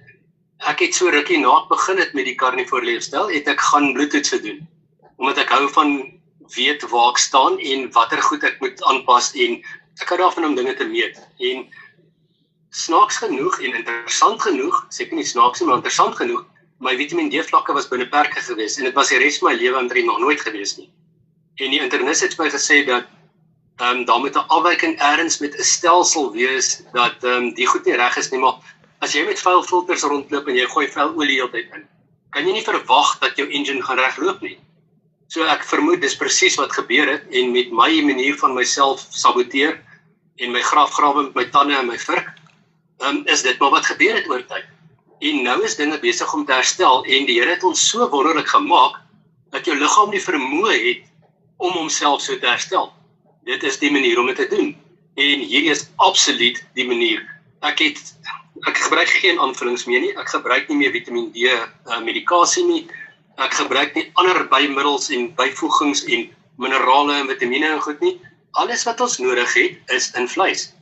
ek het so rukkie na het begin het met die Carnivore leefstyl, het ek gaan bloedtoetse doen. Omdat ek hou van weet waar ek staan en watter goed ek moet aanpas, en ek hou daarvan om dinge te meet. En snaaks genoeg en interessant genoeg, seker nie snaaks nie, maar interessant genoeg, my Vitamiin D vlakke was binne perke gewees, en dit was die res van my lewe omtrent nog nooit gewees nie. En die internis het my gesê dat daar moet 'n afwyking ergens met 'n stelsel wees, dat die goed nie reg is nie, maar as jy met vuil filters rondloop en jy gooi vuil olie heeltyd in, kan jy nie verwag dat jou engine gaan regloop nie. So ek vermoed dis presies wat gebeur het, en met my manier van myself saboteer, en my grawe met my tande en my vurk, is dit maar wat gebeur het oor tyd. En nou is dinge besig om te herstel, en die Here het ons so wonderlik gemaak, dat jou liggaam die vermoë het om homself so te herstel. Dit is die manier om dit te doen. En hier is absoluut die manier. Ek gebruik geen aanvullings meer nie, ek gebruik nie meer Vitamiin D medikasie nie, ek gebruik nie ander bymiddels en byvoegings en minerale en vitamiene en goed nie. Alles wat ons nodig het, is in vleis.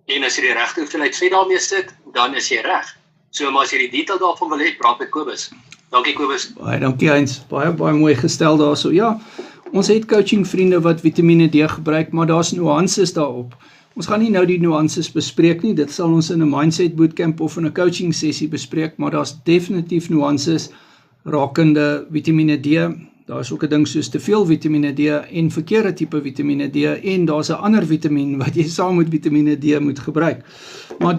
En as jy die regte hoeveelheid vet daarmee sit, dan is jy reg. So, maar as jy die detail daarvan wil hê, praat met Kobus. Dankie Kobus. Baie dankie Heinz, baie mooi gestel daarso. Ja, ons het coaching vriende wat Vitamiene D gebruik, maar daar's nuances daarop. Ons gaan nie nou die nuances bespreek nie, dit sal ons in 'n mindset bootcamp of in 'n coaching sessie bespreek, maar daar's definitief nuances rakende Vitamiene D. Daar is ook 'n ding soos te veel Vitamiene D en verkeerde tipe Vitamiene D, en daar's 'n ander vitamien wat jy saam met Vitamiene D moet gebruik. Maar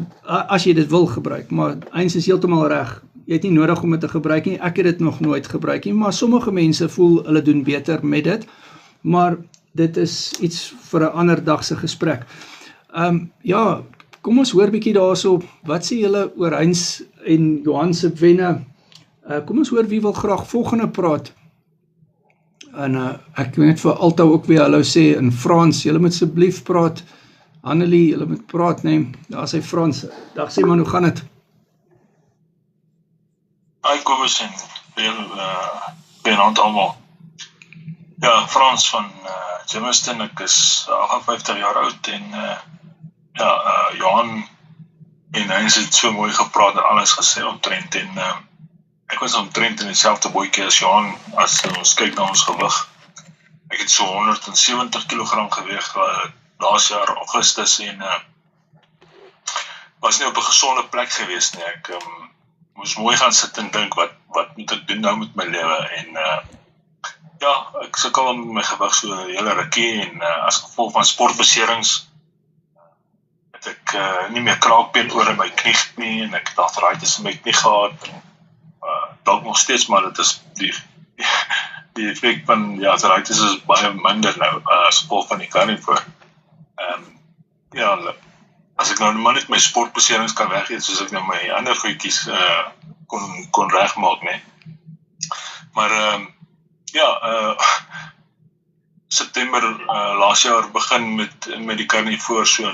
as jy dit wil gebruik, maar eens is heeltemal reg. Jy het nie nodig om dit te gebruik nie. Ek het dit nog nooit gebruik nie, maar sommige mense voel hulle doen beter met dit. Maar dit is iets vir 'n ander dag se gesprek. Ja, kom ons hoor bietjie daarso, wat sê julle oor Heinz en Johan se wenne? Kom ons hoor wie wil graag volgende praat. En ek wil net vir Alta ook weer hallo sê in Frans, julle moet asseblief praat. Annelie, julle moet praat, nee, daar sê Frans. Dag sê man, hoe gaan dit? Hi Kobus en goeienaand almal. Ja, Frans van Germiston, ek is 58 jaar oud en Johan en hy het so mooi gepraat en alles gesê omtrent en ek was omtrent in dieselfde bootjie as Johan as ons kyk na ons gewig. Ek het so 170 kg geweg laas jaar Augustus en was nie op 'n gesonde plek gewees nie. Ek moes mooi gaan sit en dink wat moet ek doen nou met my lewe en ek sukkel om my gewig so 'n hele rukkie en as gevolg van sportbeserings het ek nie meer kraakbeen oor in my knie nie en ek het arthritis in my knie gehad. Dalk nog steeds, maar dit is die effek van arthritis is baie minder nou as gevolg van die carnivore. As ek nou maar net my sportbeserings kan weggeet soos ek nou my ander goedjies kon regmaak, nee. Maar September laas jaar begin met die carnivore so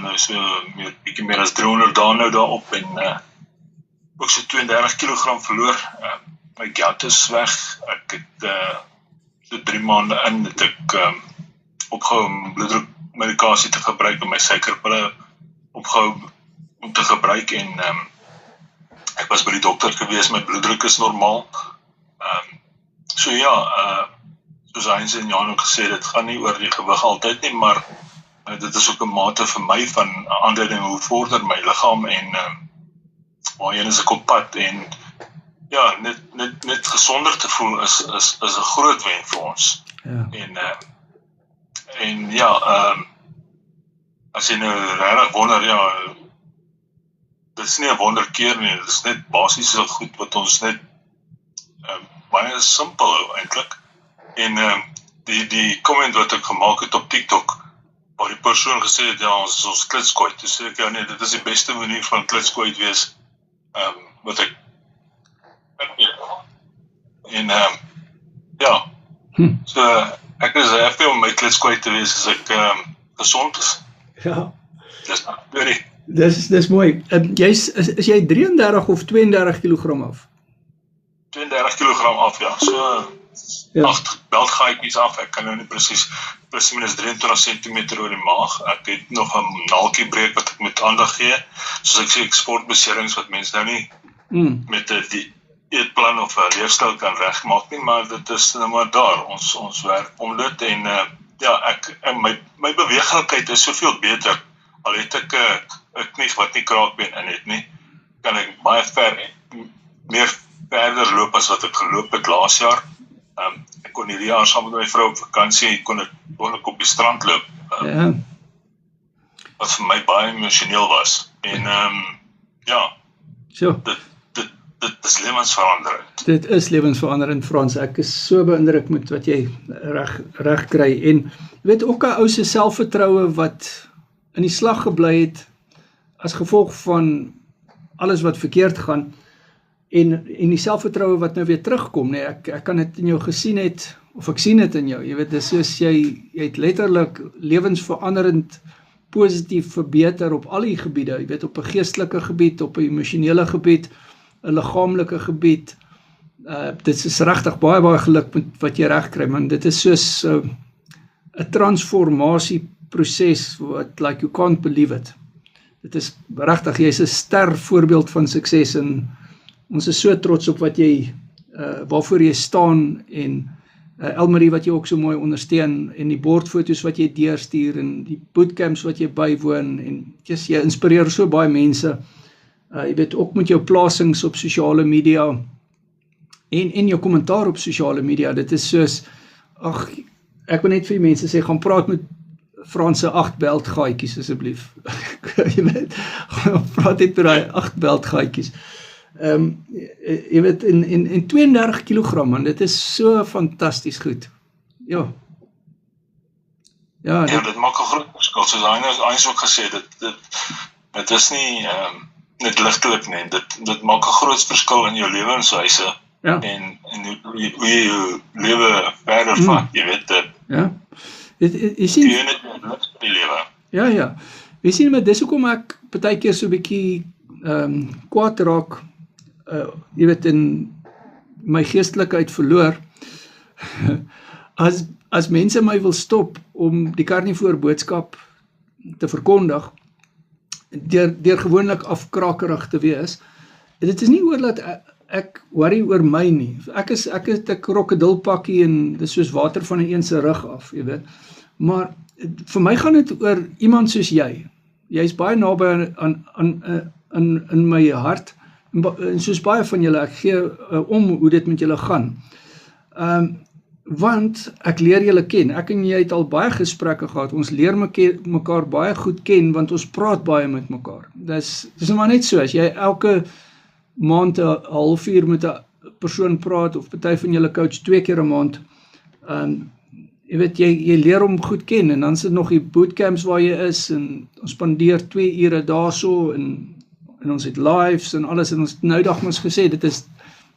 bietjie meer as 300 dae nou daarop en ook so 32 kg verloor. My gout is weg. Ek het so 3 maande in het ek opgehou om bloeddrukmedikasie te gebruik en my suikerpille opgehou om te gebruik en ek was by die dokter gewees, my bloeddruk is normaal. Soos Heinz en Jan ook gesê, dit gaan nie oor die gewig altyd nie, maar dit is ook 'n mate vir my van aanduiding hoe vorder my liggaam en waarheen is ek op pad en net gesonder te voel is 'n groot wen vir ons. As jy nou regtig wonder, dit is nie 'n wonderkeer nie, dit is net basiese goed wat ons net baie simpel hou eintlik. En die comment wat ek gemaak het op TikTok, waar die persoon gesê het, ons is ons klitskooit, toe sê ek, nee, dit is die beste manier van klitskooit wees, wat ek weet. En so ek is happy om my klitskooit te wees as ek gesond is. Ja. Dis mooi. Is jy 33 of 32 kg af? 32 kg af, so 8 beltgaatjies af, ek kan nou nie presies plus minus 23 cm oor die maag, ek het nog 'n naaltjie breek wat ek moet aandag gee, soos ek sê, ek sportbeserings wat mens nou nie met die eetplan of 'n leefstyl kan regmaak nie, maar dit is nou maar daar, ons werk om dit en my beweeglikheid is soveel beter, al het ek 'n knie wat nie kraakbeen in het nie, kan ek baie meer verder loop as wat ek geloop het laas jaar. Ek kon hierdie jaar saam met my vrou op vakansie, kon ek op die strand loop. Wat vir my baie emosioneel was. En dit is lewensveranderend. Dit is lewensveranderend, Frans. Ek is so beïndruk met wat jy reg kry. En jy weet ook 'n ou se selfvertroue wat in die slag gebly het as gevolg van alles wat verkeerd gaan. En die selfvertroue wat nou weer terugkom, nee, ek kan dit in jou gesien het, of ek sien dit in jou, jy weet, dis soos jy het letterlik lewensveranderend positief verbeter op al die gebiede, jy weet, op 'n geestelike gebied, op 'n emosionele gebied, 'n liggaamlike gebied, dit is regtig baie geluk met wat jy reg kry, man, dit is soos 'n transformasieproses wat, like, you can't believe it. Dit is regtig, jy is 'n ster voorbeeld van sukses en ons is so trots op wat jy, waarvoor jy staan en Elmarie wat jy ook so mooi ondersteun en die bordfoto's wat jy deurstuur en die bootcamps wat jy bywoon en jy inspireer so baie mense. Jy weet ook met jou plasings op sosiale media en jou kommentaar op sosiale media. Dit is soos, ek wil net vir die mense sê, gaan praat met Frans se 8 beltgaatjies asseblief. Jy weet, praat net met daai 8 beltgaatjies. Jy weet, in 32 kg, man, dit is so fantasties goed. Ja, dit maak 'n groot verskil, soos Heinz ook gesê, dit is nie net ligtelik nie, dit maak 'n groot verskil in jou lewenswyse, en hoe jy jou lewe verder vat, jy weet dit. Ja, jy sien, jy net die lewe. Ja, jy sien, maar dis hoekom ek partykeer so 'n bietjie kwaad raak, jy weet, in my geestelikheid verloor, as mense my wil stop om die carnivore boodskap te verkondig, deur gewoonlik afkrakerig te wees. Dit is nie oor dat ek worry oor my nie. Ek het 'n krokodilpakkie en dis soos water van 'n se rug af, jy weet. Maar vir my gaan dit oor iemand soos jy. Jy's baie naby in my hart en soos baie van julle, ek gee om hoe dit met julle gaan. Want ek leer julle ken. Ek en jy het al baie gesprekke gehad. Ons leer mekaar baie goed ken want ons praat baie met mekaar. Dis maar net so as jy elke maand 'n halfuur met 'n persoon praat of party van julle coach 2 keer 'n maand. Jy weet jy leer hom goed ken en dan sit nog die bootcamps waar jy is en ons spandeer 2 ure daarso en ons het lives en alles en ons het nou dag ons gesê dit is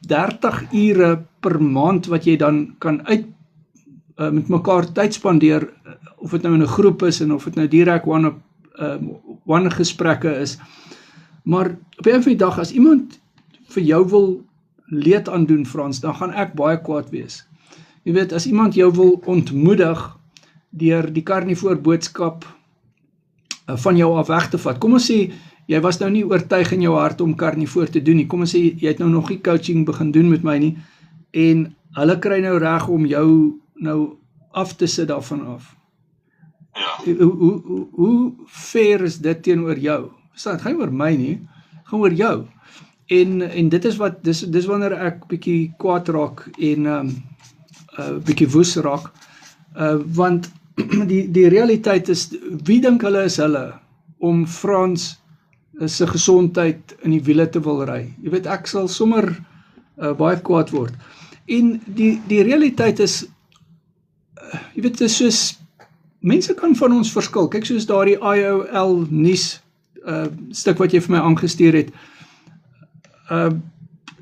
30 ure per maand wat jy dan kan met mekaar tyd spandeer of dit nou in 'n groep is en of dit nou direk one gesprekke is. Maar op 'n van die dag as iemand vir jou wil leed aandoen, Frans, dan gaan ek baie kwaad wees. Jy weet, as iemand jou wil ontmoedig deur die karnivoor boodskap van jou af weg te vat. Kom ons sê, jy was nou nie oortuig in jou hart om karnivoor te doen nie. Kom ons sê, jy het nou nog nie coaching begin doen met my nie en hulle kry nou reg om jou nou af te sit daarvan af. Ja. Hoe fair is dit teenoor jou? Het gaan oor my nie, het gaan oor jou. En dit is wat, dis wanneer ek bietjie kwaad raak en bietjie woes raak, want die realiteit is, wie dink hulle is hulle om Frans se gesondheid in die wiele te wil ry? Jy weet, ek sal sommer baie kwaad word. En die realiteit is, jy weet, dit is soos, mense kan van ons verskil. Kyk, soos daar die IOL nuus stuk wat jy vir my aangestuur het,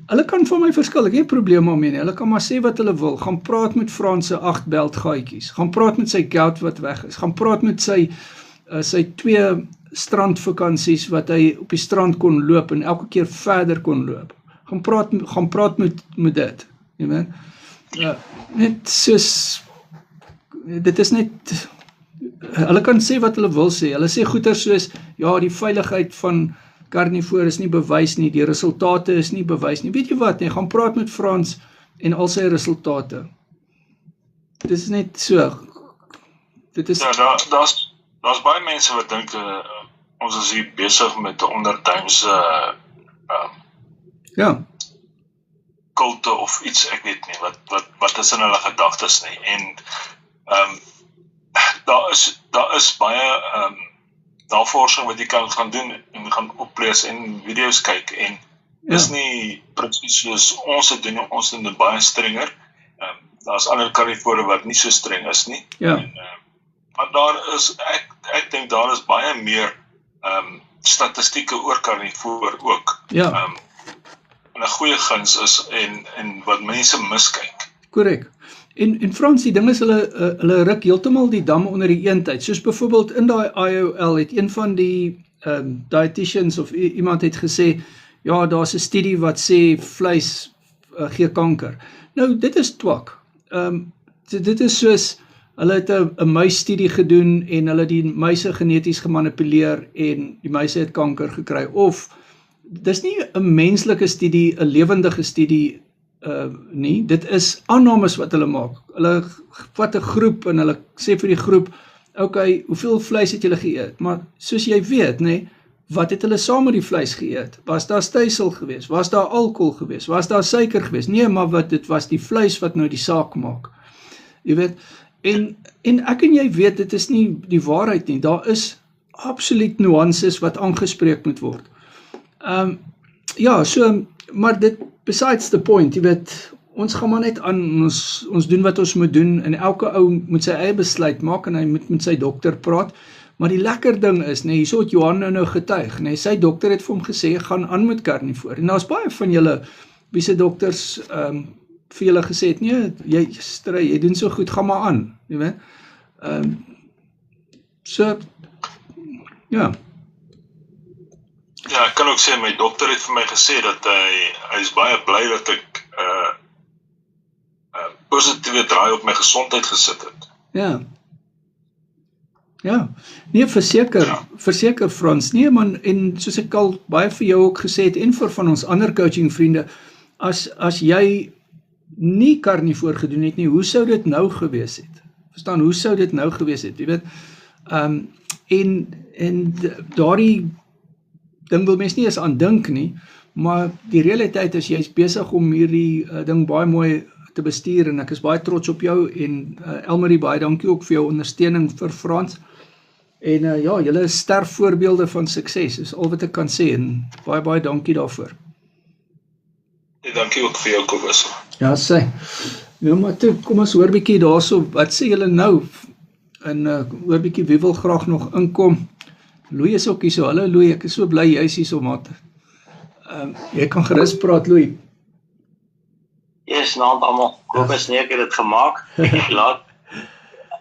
hulle kan van my verskil, ek het nie probleme om nie, hulle kan maar sê wat hulle wil, gaan praat met Frans se 8 beltgaatjies, gaan praat met sy gout wat weg is, gaan praat met sy 2 strandvakansies wat hy op die strand kon loop en elke keer verder kon loop, gaan praat met dit, jy weet, net soos, dit is net, hulle kan sê wat hulle wil sê, hulle sê goeie soos, ja, die veiligheid van karnivoor is nie bewys nie, die resultate is nie bewys nie, weet jy wat, gaan praat met Frans en al sy resultate. Dit is net so, dit is... Ja, daar's baie mense wat dink, ons is hier besig met 'n onderduimse ja, kulte of iets, ek weet nie, wat is in hulle gedagtes nie, en daar is baie navorsing wat jy kan gaan doen en gaan oplees en video's kyk en is nie presies soos ons het doen, ons doen dit baie strenger. Daar's ander karnivore wat nie so streng is nie. Ja. En, maar daar is, ek dink daar is baie meer statistieke oor karnivoor ook. Ja. En 'n goeie guns is en wat mense miskyk. Korrek. En Frans, die ding is, hulle ruk heeltemal die dam onder die eendheid, soos byvoorbeeld in die IOL het een van die dietitians of iemand het gesê, ja, daar's 'n studie wat sê vleis gee kanker. Nou, dit is twak. Dit is soos, hulle het 'n muisstudie gedoen en hulle die muise geneties gemanipuleer en die muise het kanker gekry, of dis nie 'n menslike studie, 'n lewendige studie nie, dit is aannames wat hulle maak. Hulle vat 'n groep en hulle sê vir die groep, okay, hoeveel vleis het julle geëet? Maar soos jy weet, nee, wat het hulle saam met die vleis geëet? Was daar stysel geweest? Was daar alkohol geweest? Was daar suiker geweest? Nee, maar dit was die vleis wat nou die saak maak. Jy weet, en ek en jy weet, dit is nie die waarheid nie. Daar is absoluut nuances wat aangespreek moet word. Ja, so, maar dit, besides the point, jy weet, ons gaan maar net aan, ons doen wat ons moet doen, en elke ou moet sy eie besluit maak, en hy moet met sy dokter praat, maar die lekker ding is, nee, hierso het Johan nou getuig, nee, sy dokter het vir hom gesê, gaan aan met karnivoor, en daar's baie van julle, wie se dokters, vir julle gesê het, nee, jy doen so goed, gaan maar aan, jy weet, so, ja. Ja, ek kan ook sê, my dokter het vir my gesê dat hy is baie bly dat ek positiewe draai op my gesondheid gesit het. Ja. Ja, nee, verseker Frans. Nee man, en soos ek al baie vir jou ook gesê het en vir van ons ander coaching vriende, as jy nie karnivoor gedoen het nie, hoe sou dit nou gewees het? Verstaan, hoe sou dit nou gewees het? Jy weet, en daardie ding wil mens nie eens aan dink nie, maar die realiteit is, jy is besig om hierdie ding baie mooi te bestuur, en ek is baie trots op jou, en Elmarie, baie dankie ook vir jou ondersteuning vir Frans, en ja, julle is sterk voorbeelde van sukses, is al wat ek kan sê, en baie dankie daarvoor. Dankie ook vir jou, Kobus. Ja, sê. Nou maar toe, kom ons hoor bietjie daarso, wat sê julle nou? En hoor bietjie, wie wil graag nog inkom? Louis is ook hier so, hallo Louis, ek is so bly jy is hier so, maat. Jy kan gerus praat, Louis. Yes, naand almal. Kobus, nee, ek het dit gemaak. Laat.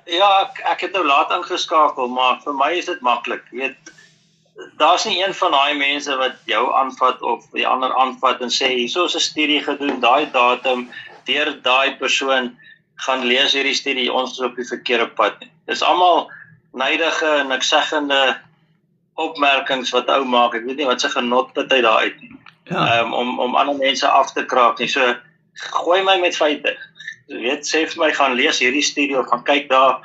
Ja, ek het nou laat ingeskakel, maar vir my is dit maklik. Jy weet, daar's nie een van daai mense wat jou aanvat of die ander aanvat en sê, hierso is 'n studie gedoen, daai datum, deur daai persoon gaan lees hierdie studie, ons is op die verkeerde pad nie. Dis almal neidige, nikseggende opmerkings wat ou maak. Ek weet nie wat se genot dit uit daar uit nie. Ja. Om ander mense af te kraak nie. So gooi my met feite. Jy weet, sê vir my gaan lees hierdie studie of gaan kyk daar,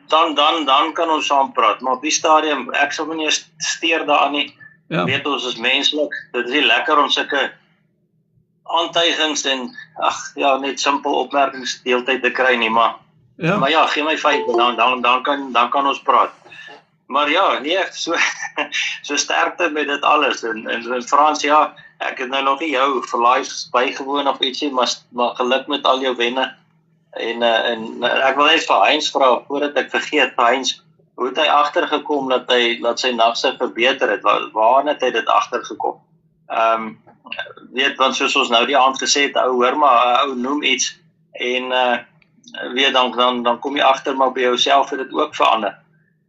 dan kan ons saam praat. Maar op die stadium, ek sal nie steur daaraan nie. Ja. Weet ons is menslik. Dit is nie lekker om sulke aantuigings en net simpel opmerkings deeltyd te kry nie, maar ja, gee my feite, dan kan ons praat. Maar ja, nee, so sterkte met dit alles, en Frans, ja, ek het nou nog nie jou verlies bygewoon of ietsie, maar geluk met al jou wenne, en ek wil net vir Heinz vra, voordat ek vergeet, Heinz, hoe het hy agtergekom dat sy nagsig verbeter het, waar het hy dit agtergekom? Weet, want soos ons nou die aand gesê het, hoor maar, noem iets, en weet, dan kom jy agter, maar by jouself het dit ook verander.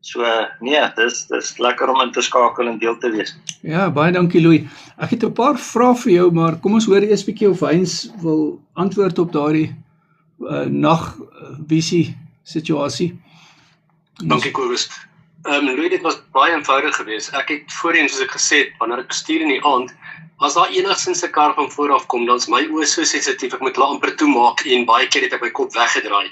So, nee, dis lekker om in te skakel en deel te wees. Ja, baie dankie Louis. Ek het 'n paar vrae vir jou, maar kom ons hoor eers bietjie of Heinz wil antwoord op daardie nagvisie situasie. Dankie Kobus. Louis, dit was baie eenvoudig geweest. Ek het voorheen, soos ek gesê het, wanneer ek bestuur in die aand, as daar enigstens 'n kar van vooraf kom, dan is my oë so sensitief, ek moet hulle amper toemaak, en baie keer het ek my kop weggedraai.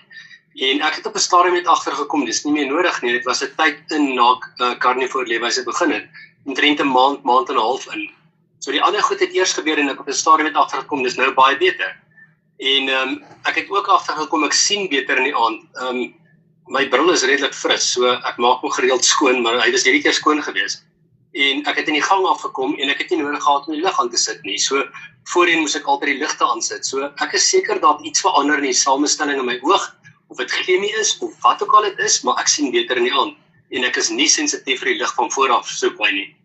En ek het op 'n stadium net agtergekom, dis nie meer nodig nie, dit was 'n tyd in na Carnivore leefwyse begin het, omtrent 'n maand en 'n half in. So die ander goed het eers gebeur en ek op 'n stadium net agtergekom, dis nou baie beter. En ek het ook agtergekom, ek sien beter in die aand. My bril is redelik fris, so ek maak hom gereeld skoon, maar hy was hierdie keer skoon geweest. En ek het in die gang afgekom en ek het nie nodig gehad om die lig aan te sit nie. So voorheen moes ek altyd die ligte aansit. So ek is seker dat iets verander in die samestelling in my oog, of dit chemie is, of wat ook al dit is, maar ek sien beter in die aand. En ek is nie sensitief vir die lig van vooraf so baie nie.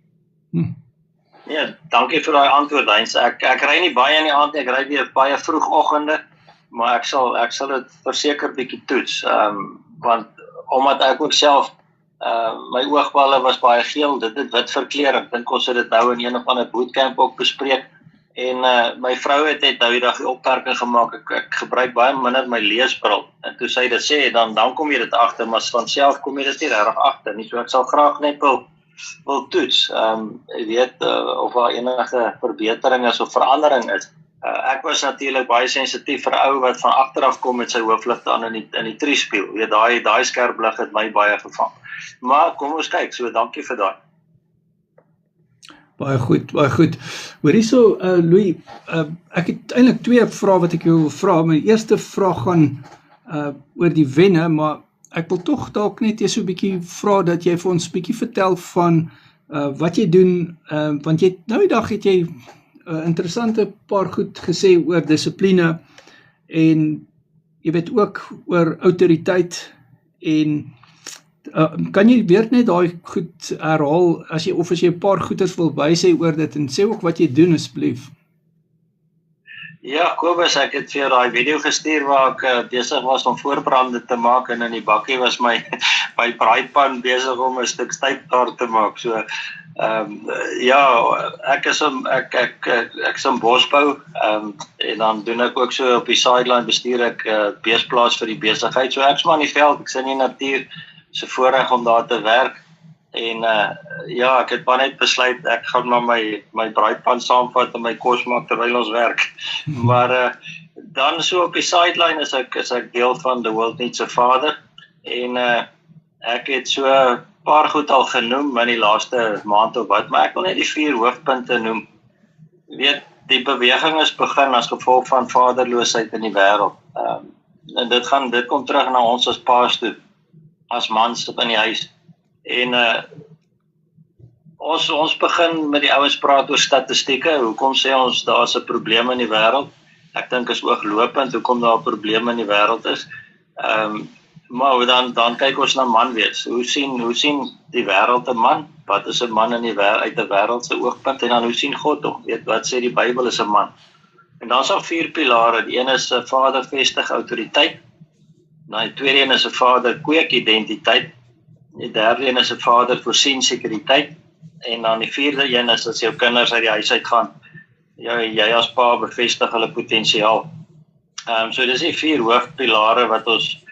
Ja, dankie vir daai antwoord, Heinz. Ek ry nie baie in die aand, ek ry weer baie vroegoggende, maar ek sal dit verseker bietjie toets. Want omdat ek ook self my oogballe was baie geel, dit het wit verkleur. Ek dink ons het dit nou in een of ander bootcamp ook bespreek. En my vrou het nou die dag die opmerking gemaak, ek gebruik baie minder my leesbril. En toe sy dit sê, dan kom jy dit agter, maar van self kom jy dit nie regtig agter nie. So ek sal graag net wil toets. Jy weet of daar enige verbetering is of verandering is. Ek was natuurlik baie sensitief vir 'n ou wat van agteraf kom met sy hoofligte aan in die triespieël. Weet daai skerp lig het my baie gevang. Maar kom ons kyk, so dankie vir daai. Baie goed. Hoor hierso, Louis, ek het eintlik 2 vrae wat ek jou wil vra. My eerste vraag gaan oor die wenne, maar ek wil tog dalk net so 'n bietjie vra dat jy vir ons bietjie vertel van wat jy doen, want nou die dag het jy interessante paar goed gesê oor dissipline en jy weet ook oor autoriteit en kan jy weer net daai goed herhaal as jy 'n paar goeders wil bysê oor dit en sê ook wat jy doen asseblief. Ja, Kobus, ek het vir jou daai video gestuur waar ek besig was om voorbrande te maak en in die bakkie was my braaipan besig om 'n stuk styptaart te maak. So ja, ek is in bosbou en dan doen ek ook so op die sideline bestuur ek beesplaas vir die besigheid. So ek's maar in die veld, ek sien die natuur. 'n voorreg om daar te werk. En ja, ek het maar net besluit ek gaan maar my braaipan saamvat en my kos maak terwyl ons werk. Maar dan so op die sideline is ek deel van The World Needs a Father en ek het so 'n paar goed al genoem in die laaste maand of wat, maar ek wil net die 4 hoofpunte noem. Jy weet, die beweging is begin as gevolg van vaderloosheid in die wêreld. En dit kom terug na ons as paas toe, as mans in die huis. En ons begin met die ouens praat oor statistieke, hoekom sê ons daar's 'n probleem in die wêreld? Ek dink is ooglopend hoekom daar 'n probleem in die wêreld is. Maar dan kyk ons na man wees. Hoe sien die wêreld 'n man? Wat is 'n man in die wêreld uit 'n wêreldse oogpunt en dan hoe sien God hom? Weet wat sê die Bybel is 'n man? En dan is daar 4 pilare. Die een is 'n vader vestig autoriteit. Die tweede een is 'n vader kweek identiteit. Die derde een is 'n vader voorsien sekuriteit. En dan die vierde een is as jou kinders uit die huis uit gaan. Jy as pa bevestig hulle potensiaal. So dis die 4 hoofpilare wat ons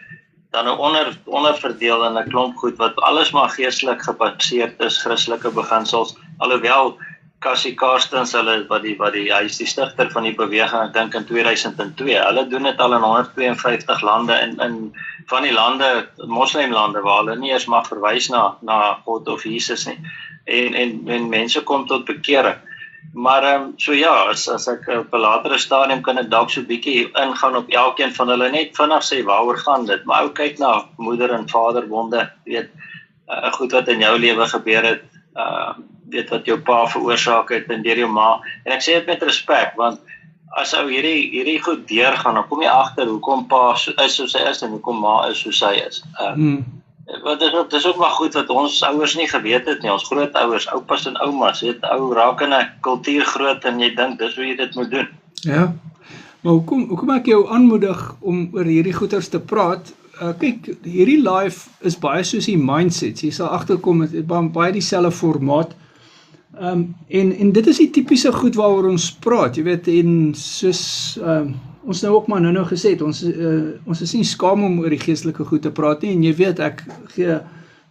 dan onderverdeel in 'n klomp goed wat alles maar geestelik gebaseerd is, Christelike beginsels. Alhoewel Cassie Carstens, hulle wat hy is die stigter van die beweging, ek dink in 2002. Hulle doen dit al in 152 lande in van die lande, moslimlande waar hulle nie eers mag verwys na God of Jesus nie. En mense kom tot bekering. Maar so ja, as ek op 'n latere stadium kan ek dalk so 'n bietjie ingaan op elkeen van hulle, net vinnig sê waaroor gaan dit. Maar ou kyk na moeder en vader wonde, weet goed wat in jou lewe gebeur het, weet wat jou pa veroorsaak het en deur jou ma. En ek sê dit met respek, want as ou hierdie goed deurgaan, dan kom jy agter hoekom pa is soos hy is en hoekom ma is soos hy is. Dit is ook maar goed wat ons ouers nie geweet het nie, ons grootouers, oupas en oumas, ou raak in 'n kultuur groot en jy dink dis hoe jy dit moet doen. Ja, maar hoekom ek jou aanmoedig om oor hierdie goeters te praat, kyk, hierdie live is baie soos die mindsets, jy sal agterkom, het is baie dieselfde formaat, en dit is die typiese goed waaroor ons praat, jy weet, en soos, ons nou ook maar nou gesê het, ons is nie skaam om oor die geestelike goed te praat nie, en jy weet, ek gee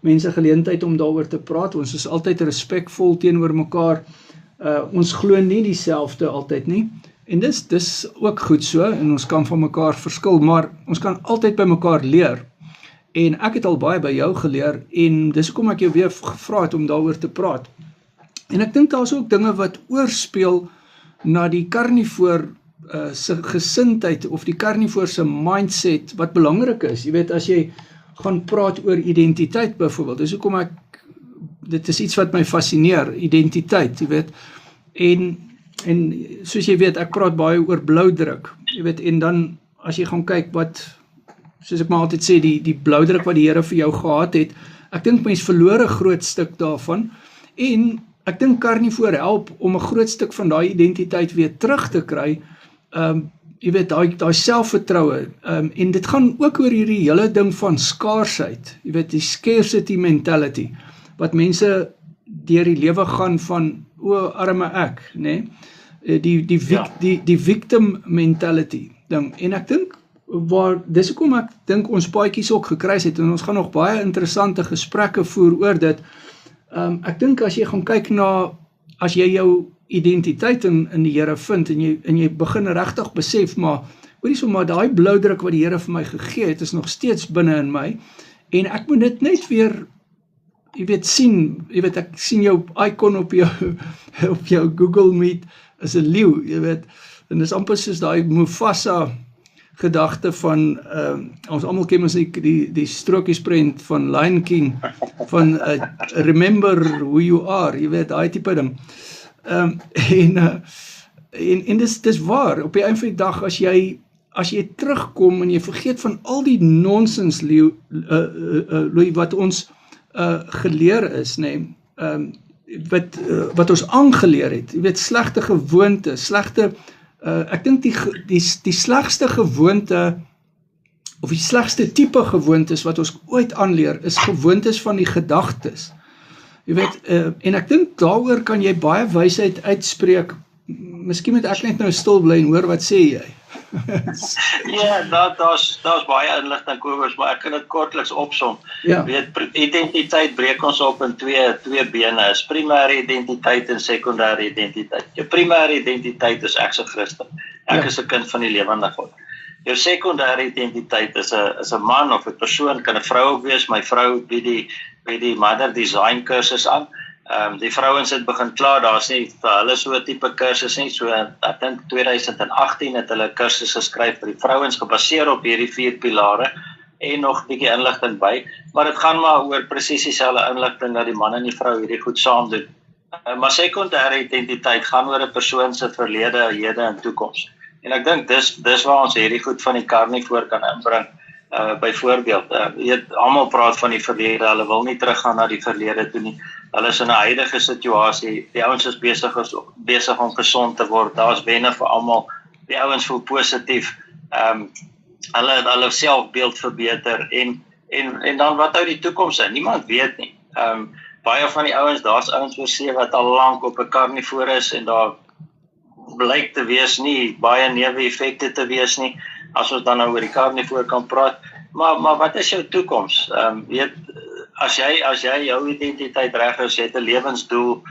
mense geleentheid om daaroor te praat, ons is altyd respekvol teenoor mekaar, ons glo nie dieselfde altyd nie, en dis ook goed so, en ons kan van mekaar verskil, maar ons kan altyd by mekaar leer, en ek het al baie by jou geleer, en dis hoekom ek jou weer gevra het om daaroor te praat, en ek dink daar is ook dinge wat oorspeel na die karnivoor se gesindheid of die karnivoor se mindset wat belangrik is. Jy weet, as jy gaan praat oor identiteit byvoorbeeld, dis hoekom dit is iets wat my fascineer, identiteit, jy weet, en soos jy weet, ek praat baie oor bloudruk, jy weet, en dan as jy gaan kyk wat, soos ek maar altyd sê, die bloudruk wat die Here vir jou gehad het, ek dink mens verloor 'n groot stuk daarvan, en ek dink karnivoor help om 'n groot stuk van daai identiteit weer terug te kry, jy weet, daai selfvertroue, en dit gaan ook oor hierdie hele ding van skaarsheid, jy weet, die scarcity mentality, wat mense deur die lewe gaan van, arme ek, né? Die victim mentality ding, en ek dink, dis hoekom ek dink ons paadjies ook gekry het, en ons gaan nog baie interessante gesprekke voer oor dit, ek dink as jy gaan kyk na, as jy jou identiteit in die Here vind, en jy begin regtig besef, maar daai bloudruk wat die Here vir my gegee het, is nog steeds binne in my, en ek moet dit net weer, jy weet, sien, ek sien jou icon op jou Google Meet, is 'n leeu, jy weet, en dis amper soos daai Mufasa gedagte van, ons almal ken ons die strokiesprent van Lion King, van remember who you are, jy weet, daai tipe ding, en dis waar, op die einde van die dag, as jy terugkom en jy vergeet van al die nonsens, wat ons geleer is, nee, wat ons aangeleer het, jy weet, slegte gewoonte, ek dink die slegste gewoonte, of die slegste tipe gewoontes wat ons ooit aanleer, is gewoontes van die gedagtes. Jy weet, en ek dink daaroor kan jy baie wysheid uitspreek. Miskien moet ek net nou stil bly en hoor wat sê jy. Ja, daar's baie inligting Kobus, maar ek kan dit kortliks opsom. Ja. Weet, identiteit breek ons op in twee bene, is primêre identiteit en sekondêre identiteit. Jou primêre identiteit is ek se Christen. Ek is 'n kind van die lewende God. Jou sekondêre identiteit is 'n man of 'n persoon, kan 'n vrou ook wees. My vrou bied die Mother Design kursus aan. Die vrouens het begin klaar, daar's nie vir hulle so 'n tipe kursus nie, so ek dink 2018 het hulle 'n kursus geskryf vir die vrouens gebaseer op hierdie 4 pilare en nog 'n bietjie inligting by, maar dit gaan maar oor presies dieselfde inligting dat die man en die vrou hierdie goed saam doen. Maar sekondêre identiteit gaan oor 'n persoon se verlede, hede en toekoms. En ek dink dis waar ons hierdie goed van die karnivoor kan inbring. Byvoorbeeld, almal praat van die verlede, hulle wil nie teruggaan na die verlede toe nie. Hulle is in 'n huidige situasie, die ouens is besig om gesond te word, daar's wenne vir almal, die ouens voel positief, hulle selfbeeld verbeter, en dan wat hou die toekoms in? Niemand weet nie. Baie van die ouens, daar's ouens oor see wat al lank op 'n karnivoor is, en daar blyk te wees nie, baie neeweffekte te wees nie, as ons dan nou oor die karnivoor kan praat, maar wat is jou toekoms? As jy jou identiteit reg is, jy het 'n lewensdoel,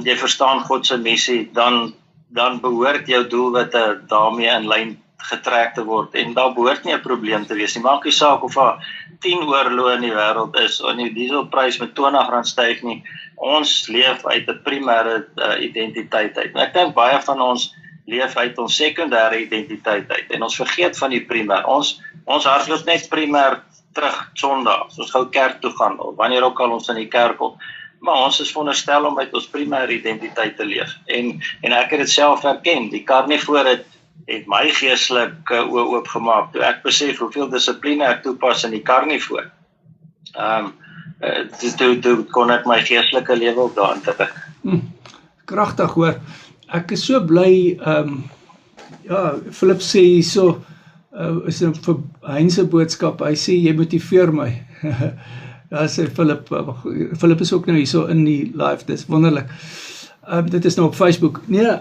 jy verstaan God se missie, dan behoort jou doelwitte daarmee in lyn getrek te word, en daar behoort nie 'n probleem te wees nie. Maak nie saak of daar 10 oorloë in die wêreld is, of die dieselprys met R20 styg nie, ons leef uit 'n primêre identiteit uit. Ek dink baie van ons leef uit ons sekondêre identiteit uit, en ons vergeet van die primêr. Ons hardloop net primêr terug Sondag, as ons gou kerk toe gaan, of wanneer ook al ons in die kerk kom, maar ons is veronderstel om uit ons primêre identiteit te leef, en ek het dit self herken, die karnivoor het my geestelik oë oopgemaak, toe ek besef hoeveel dissipline ek toepas in die karnivoor. Toe kon ek my geestelike lewe op daarin terug. Kragtig hoor. Ek is so bly, Philip sê hierso, is vir Hein se boodskap, hy sê, jy motiveer my. Ja, sê Philip is ook nou hierso in die live, dit is wonderlik. Dit is nou op Facebook. Nee,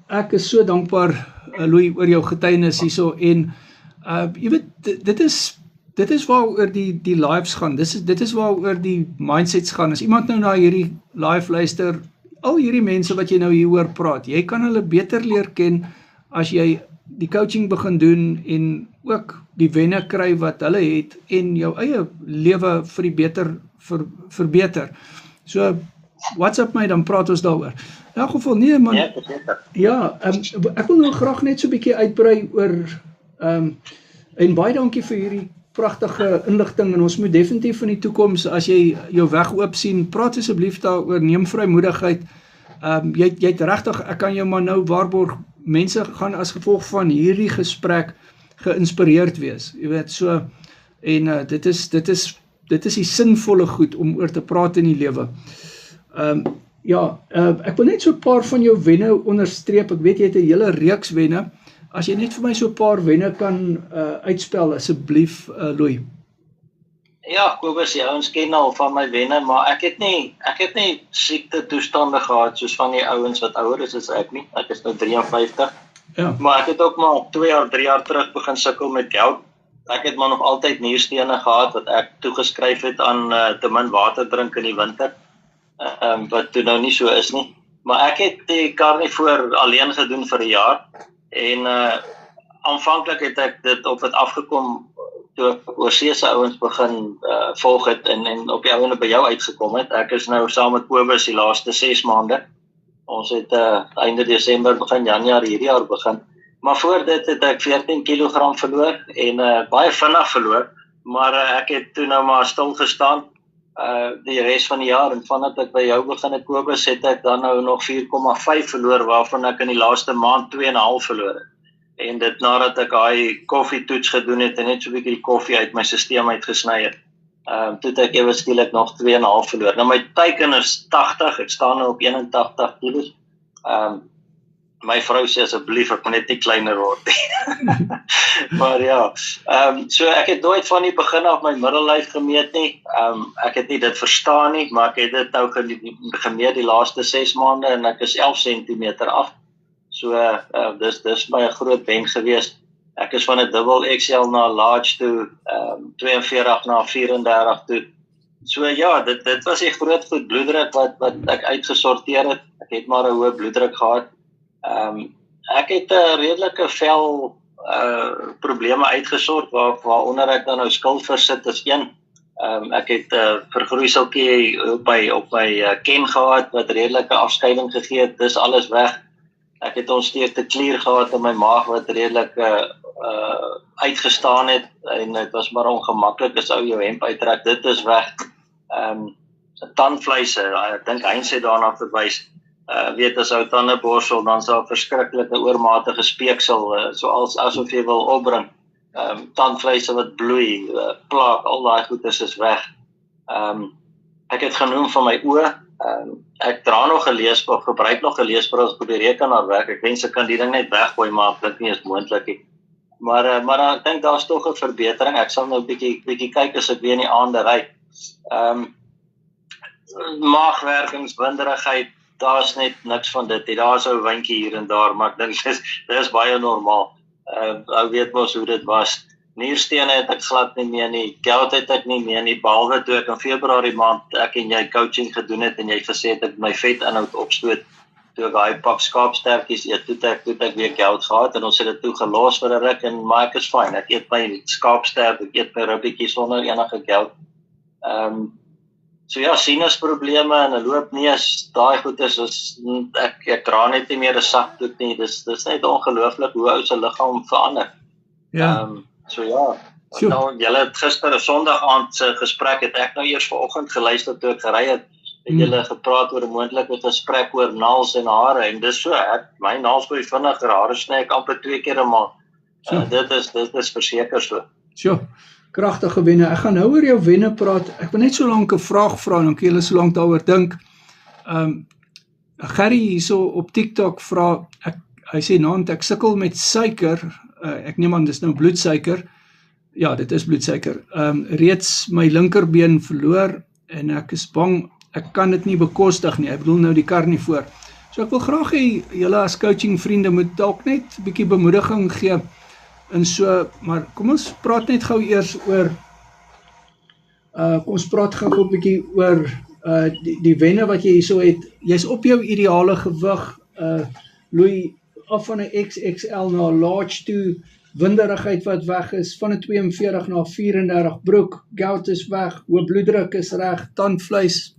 ek is so dankbaar, Louis, oor jou getuienis hierso, en jy weet, dit is waaroor die lives gaan, dit is waaroor die mindsets gaan. As iemand nou na hierdie live luister, al hierdie mense wat jy nou hier hoor praat, jy kan hulle beter leer ken as jy die coaching begin doen en ook die wenne kry wat hulle het en jou eie lewe vir die verbeter. So, WhatsApp my, dan praat ons daaroor. In elk geval, nee man, ek wil nou graag net so 'n bietjie uitbrei oor, en baie dankie vir hierdie pragtige inligting, en ons moet definitief in die toekoms, as jy jou weg oop sien, praat asseblief daaroor, neem vrymoedigheid, jy het regtig, ek kan jou maar nou waarborg, mense gaan as gevolg van hierdie gesprek geïnspireerd wees, jy weet, so, en dit is die sinvolle goed om oor te praat in die lewe. Ek wil net so 'n paar van jou wenne onderstreep, ek weet jy het 'n hele reeks wenne, as jy net vir my so 'n paar wenne kan uitspel, asseblief, Louis. Ja, Kobus, ons ken al van my wenne, maar ek het nie siekte toestande gehad, soos van die ouens wat ouer is as ek nie, ek is nou 53, maar ek het ook maar 3 jaar terug begin sukkel met gout. Ek het maar nog altyd nierstene gehad, wat ek toegeskryf het aan te min water drink in die winter, wat toe nou nie so is nie, maar ek het die karnivoor alleen gedoen vir 'n jaar, en aanvanklik het ek dit op het afgekom, toe ek oorseese ouens begin volg het, en op die ouene by jou uitgekom het. Ek is nou saam met Kobus die laaste 6 maande, ons het einde Desember, begin Januarie hierdie jaar begin, maar voor dit het ek 14 kilogram verloor, en baie vinnig verloor, maar ek het toe nou maar stil gestaan, die res van die jaar, en vandat ek by jou begin het, Kobus, het ek dan nou nog 4,5 verloor, waarvan ek in die laaste maand 2,5 verloor het. En dit nadat ek daai koffietoets gedoen het, en net so 'n bietjie die koffie uit my stelsel uitgesny het, toe het ek ewe skielik nog 2,5 verloor. Nou my teiken is 80, ek staan nou op 81 kilos. My vrou sê asseblief, ek moet net nie kleiner word nie. Maar ja, so ek het nooit van die begin af my middellyf gemeet nie. Ek het nie dit verstaan nie, maar ek het dit nou gemeet die laaste 6 maande, en ek is 11 centimeter af. So dis my groot wen gewees. Ek is van 'n dubbel XL na large toe, 42 na 34 toe. So ja, dit was 'n groot goed bloeddruk wat ek uitgesorteer het. Ek het maar 'n hoë bloeddruk gehad. Ek het 'n redelike vel probleme uitgesort waaronder ek dan nou skilvers sit is een. Ek het vergroeiseltjie op my ken gehad wat redelike afskeiding gegee het. Dis alles weg. Ek het ontsteekte klier gehad in my maag wat redelik uitgestaan het en dit was maar ongemaklik as ou jou hemp uittrek. Dit is weg. Tandvleise, ek dink Heinz het daarna verwys. Weet as ou tande borsel dan sal verskriklike oormatige speeksel asof jy wil opbring. Tandvleise wat bloei, plaak, al daai goeders is weg. Ek het genoem van my oë. Ek dra nog 'n leesbril, gebruik nog 'n leesbril as op die rekenaar werk. Ek wens ek kan die ding net weggooi, maar ek dink nie is moontlik nie. Maar ek dink daar's tog 'n verbetering. Ek sal nou bietjie kyk as ek weer in die aande ry. Maagwerkings, winderigheid, daar's net niks van dit. Daar's 'n windjie hier en daar, maar ek dink dis baie normaal. Ou weet mos hoe dit was. Nierstene het ek glad nie meer nie, gout het ek nie meer nie, behalwe toe ek in Februarie maand ek en jy coaching gedoen het en jy gesê het ek my vetinhoud opstoot, toe ek daai pak skaapstertjies eet, toe ek weer gout gehad en ons het dit toe gelos vir 'n ruk en maar ek is fyn, ek eet my skaapstert, ek eet my ribbietjies sonder enige gout. So ja, sinusprobleme en 'n loopneus, daai goeders is ek dra net nie meer 'n sakdoek nie. Dis net ongelooflik hoe ou se liggaam verander. Ja. So ja. Nou julle het gister 'n Sondag aand se gesprek het ek nou eers vanoggend geluister toe ek gery het. Julle gepraat oor 'n moontlike gesprek oor naels en hare en dis so, my naels groei vinniger, hare sny ek amper 2 keer 'n maand. Dit is verseker so. Sjoe. Kragtige wenne. Ek gaan nou oor jou wenne praat. Ek wil net so lank 'n vraag vra en dan kan julle so lank daaroor dink. Gerry hierso op TikTok vra, hy sê naand ek sukkel met suiker. Ek neem aan dis nou bloedsuiker. Ja, dit is bloedsuiker. Reeds my linkerbeen verloor en ek is bang ek kan dit nie bekostig nie. Ek bedoel nou die karnivoor. So ek wil graag hê julle as coaching vriende moet dalk net 'n bietjie bemoediging gee. En so, maar kom ons praat net gou eers oor kom ons praat gou 'n bietjie oor die wenne wat jy hierso het. Jy's op jou ideale gewig, Louis, af van 'n XXL na 'n large toe, winderigheid wat weg is, van 'n 42 na 34 broek, gout is weg, hoë bloeddruk is reg, tandvleis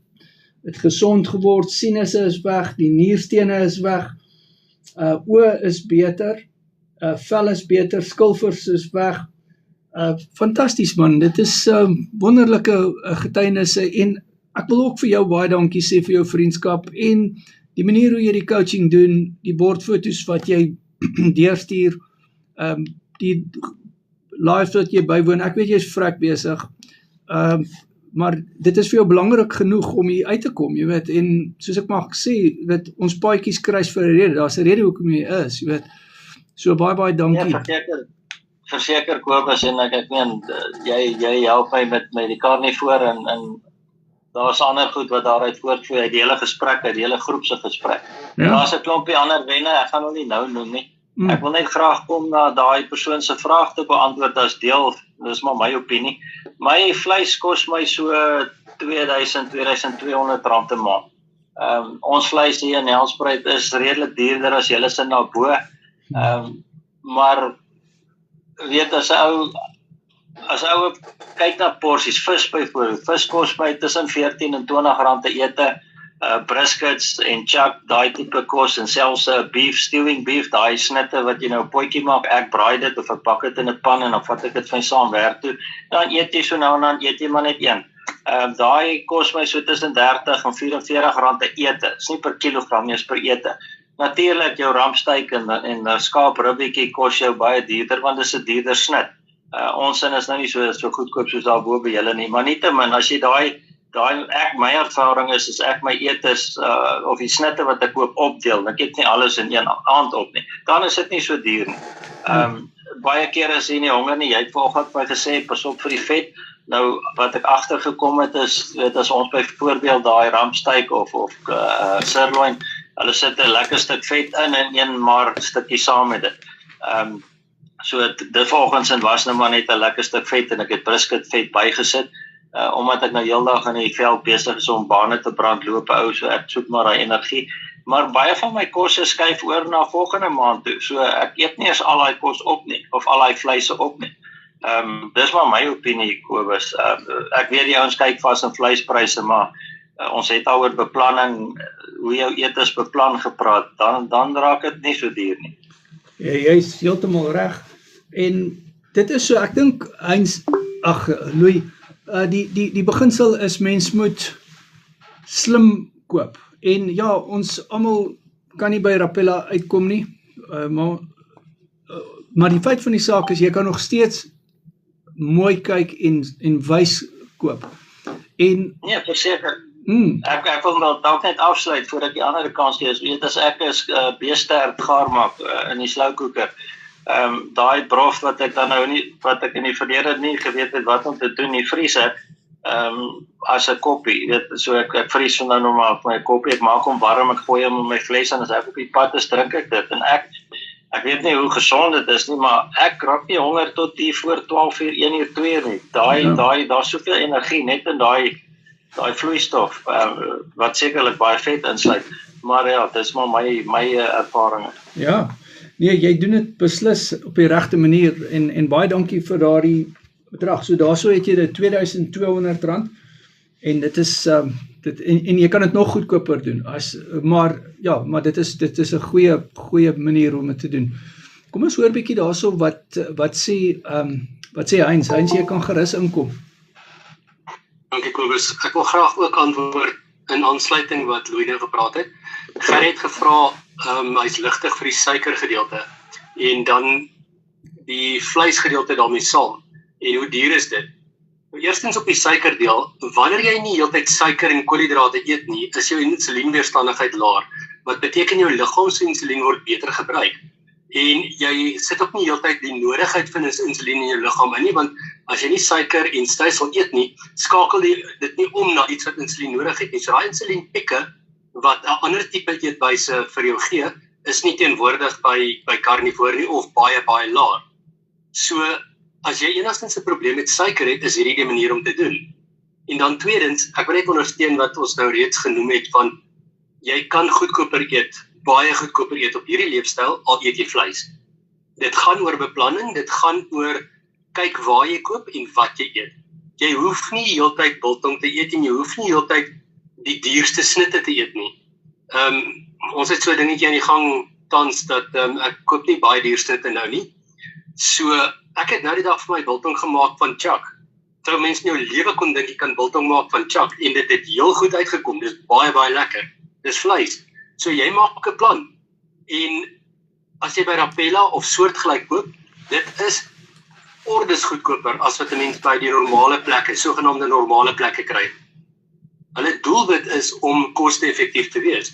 het gesond geword, sinusse is weg, die nierstene is weg, oë is beter, vel is beter, skilvers is weg. Fantasties man, dit is wonderlike getuienisse en ek wil ook vir jou baie dankie sê vir jou vriendskap en die manier hoe jy die coaching doen, die bordfoto's wat jy deurstuur, die lives wat jy bywoon, ek weet jy is vrek besig, maar dit is vir jou belangrik genoeg om hier uit te kom, jy weet, en soos ek mag sê, weet, ons paadjies kruis vir 'n rede, daar's 'n rede hoekom jy is, jy weet, so baie dankie. Ja, verseker Kobus, en ek meen, jy help my met die karnivoor en daar's ander goed wat daaruit voortvloei uit die hele gesprek, uit die hele groep se gesprek. Ja. Daar's 'n klompie ander wenne, ek gaan hom nie nou noem nie. Ek wil net graag kom na daai persoon se vraag te beantwoord as deel, dis maar my opinie. My vleis kos my so 2200 rand 'n maand. Ons vleis hier in Nelspruit is redelik duurder as julle se na bo. Maar weet as 'n ou kyk na porsies, vis byvoorbeeld, vis kos my tussen 14 en 20 rand te ete, briskets en chuck, daai tipe kos en selfs beef, stewing beef, daai snitte wat jy nou 'n potjie maak, ek braai dit of ek bak dit in 'n pan en dan vat ek dit van saam werk toe, dan eet jy so nou en dan eet jy maar net een. Daai kos my so tussen 30 en 44 rand te ete, dis nie per kilogram nie, is per ete. Natuurlik jou rampsteak en skaapribbietjie kos jou baie duurder want dis 'n duurder snit. Ons sin is nou nie so goedkoop soos daar bo by julle nie, maar nietemin as jy my ervaring is ek my etes of die snitte wat ek koop opdeel, ek eet nie alles in een aand op nie, dan is dit nie so duur nie. Baie kere is jy nie honger nie, jy het vanoggend my gesê, pas op vir die vet. Nou, wat ek agtergekom het is, as ons byvoorbeeld daai rampsteak of sirloin, Hulle sit 'n lekker stuk vet in en een maar stukkie saam met dit. So dit vanoggend was nou maar net 'n lekker stuk vet en ek het brisket vet bygesit. Omdat ek nou heeldag in die veld besig is om bane te brand, loop ou, so ek soek maar daai energie. Maar baie van my kosse skuif oor na volgende maand toe. So ek eet nie eens al daai kos op nie of al daai vleise op nie. Dis maar my opinie, Kobus. Ek weet die ouens kyk vas in vleispryse, maar ons het daaroor beplanning, hoe jou etes beplan gepraat, dan raak dit nie so duur nie. Ja, jy is heeltemal reg. En dit is so, ek dink Louis, die beginsel is mens moet slim koop. En ja, ons almal kan nie by Rapella uitkom nie, maar die feit van die saak is, jy kan nog steeds mooi kyk en wys koop. En nee, verseker. Ek wil nou dalk net afsluit voordat die ander kans gee. Weet as ek is beesterd gaar maak in die slowcooker. Daai broth wat ek dan nou nie, wat ek in die verlede nie geweet het wat om te doen, die vriezer, as 'n koppie, weet, so ek vries so nou normaal my koppie, ek maak hom warm, ek gooi hom in my fles en as ek op die pad is, drink ek dit, en ek weet nie hoe gesond dit is nie, maar ek raak nie honger tot die voor 12 uur, 1 uur, 2 uur nie, daar's soveel energie, net in daai vloeistof, wat sekerlik baie vet insluit, maar ja, dit is maar my ervaring. Ja, nee, jy doen dit beslis op die regte manier, en baie dankie vir daardie bedrag, so daarso het jy dit R2200, en dit is, en jy kan dit nog goedkoper doen, maar dit is 'n goeie manier om dit te doen. Kom ons hoor bietjie daarso, wat sê Heinz, jy kan gerus inkom. Dankie Kobus, ek wil graag ook antwoord in aansluiting wat Louis nou gepraat het. Gerry het gevra, hy's ligtig vir die suikergedeelte, en dan die vleisgedeelte daarmee saam. En hoe duur is dit? Eerstens op die suikerdeel, wanneer jy nie heeltyd suiker en koolhidrate eet nie, is jou insulienweerstandigheid laag, wat beteken jou liggaam se insulien word beter gebruik. En jy sit ook nie heeltyd die nodigheid van insulien in jou liggaam in nie, want as jy nie suiker en stysel eet nie, skakel dit nie om na iets wat insulien nodig het nie. So daai insulienpieke wat 'n ander tipe eetwyse vir jou gee, is nie teenwoordig by karnivoor nie of baie laag. So as jy enigstens 'n probleem met suiker het, is hierdie die manier om te doen. En dan tweedens, ek wil net ondersteun wat ons nou reeds genoem het van, jy kan goedkoper eet, baie goedkoper eet op hierdie leefstyl, al eet jy vleis. Dit gaan oor beplanning, dit gaan oor kyk waar jy koop en wat jy eet. Jy hoef nie heeltyd biltong te eet en jy hoef nie heeltyd die duurste snitte te eet nie. Ons het so 'n dingetjie aan die gang tans dat ek koop nie baie duur snitte nou nie. So ek het nou die dag vir my biltong gemaak van chuck. Terwyl mense in jou lewe kon dink jy kan biltong maak van chuck en dit het heel goed uitgekom. Dis baie lekker. Dis vleis. So jy maak 'n plan. En as jy by Rapella of soortgelyk koop, dit is ordes goedkoper as wat 'n mens by die normale plekke, sogenaamde normale plekke kry. Hulle doelwit is om koste-effektief te wees.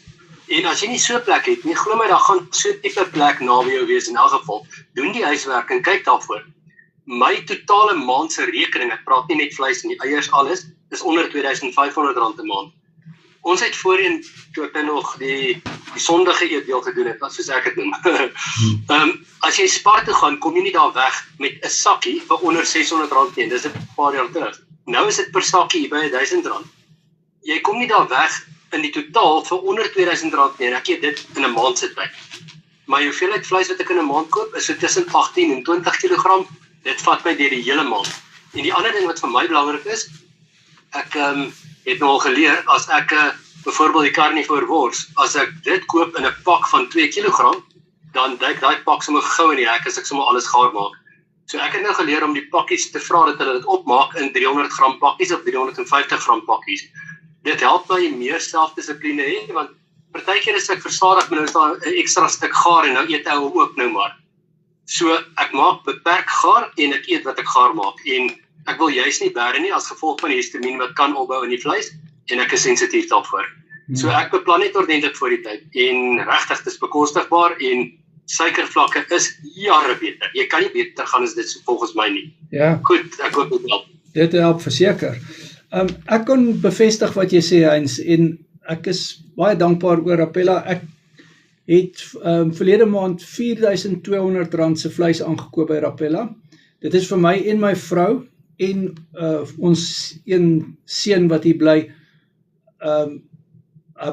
En as jy nie so 'n plek het nie, glo my, daar gaan so 'n tipe plek naby jou wees in elk geval. Doen die huiswerk en kyk daarvoor. My totale maand se rekening, ek praat nie net vleis en die eiers alles, is onder R2500 'n maand. Ons het voorheen, toe ek nog die sondige eetdeel gedoen het, soos ek het noem. As jy Spar toe gaan, kom jy nie daar weg met 'n sakkie vir onder R600 nie. Dis 'n paar jaar terug. Nou is dit per sakkie by R1000. Jy kom nie daar weg in die totaal vir onder R2000 nie, en ek eet dit in 'n maand se tyd. Maar die hoeveelheid vleis wat ek in 'n maand koop, is so tussen 18 en 20 kg. Dit vat my deur die hele maand. En die ander ding wat vir my belangrik is, ek het nou al geleer, as ek byvoorbeeld die karnivoor wors, as ek dit koop in 'n pak van 2 kg, dan duik daai pak sommer gou in die hek as ek sommer alles gaar maak. So ek het nou geleer om die pakkies te vra dat hulle dit opmaak in 300 gram pakkies of 350 gram pakkies. Dit help my meer selfdissipline hê, want partykeer is ek verstadig, maar nou is daar 'n ekstra stuk gaar en nou eet ek hom ook nou maar. So ek maak beperk gaar en ek eet wat ek gaar maak, en ek wil juist nie bære nie as gevolg van die histamine wat kan opbou in die vleis, en ek is sensitief daarvoor. So ek beplan net ordentlik voor die tyd, en regtig, dit is bekostigbaar, en suikervlakke is jare beter. Jy kan nie beter gaan as dit volgens my nie. Ja. Goed, ek hoop dit help. Dit help verseker. Ek kan bevestig wat jy sê, Heinz, en ek is baie dankbaar oor Rapella. het verlede maand R4.200 se vleis aangekoop by Rapella. Dit is vir my en my vrou en ons een seun wat hier bly.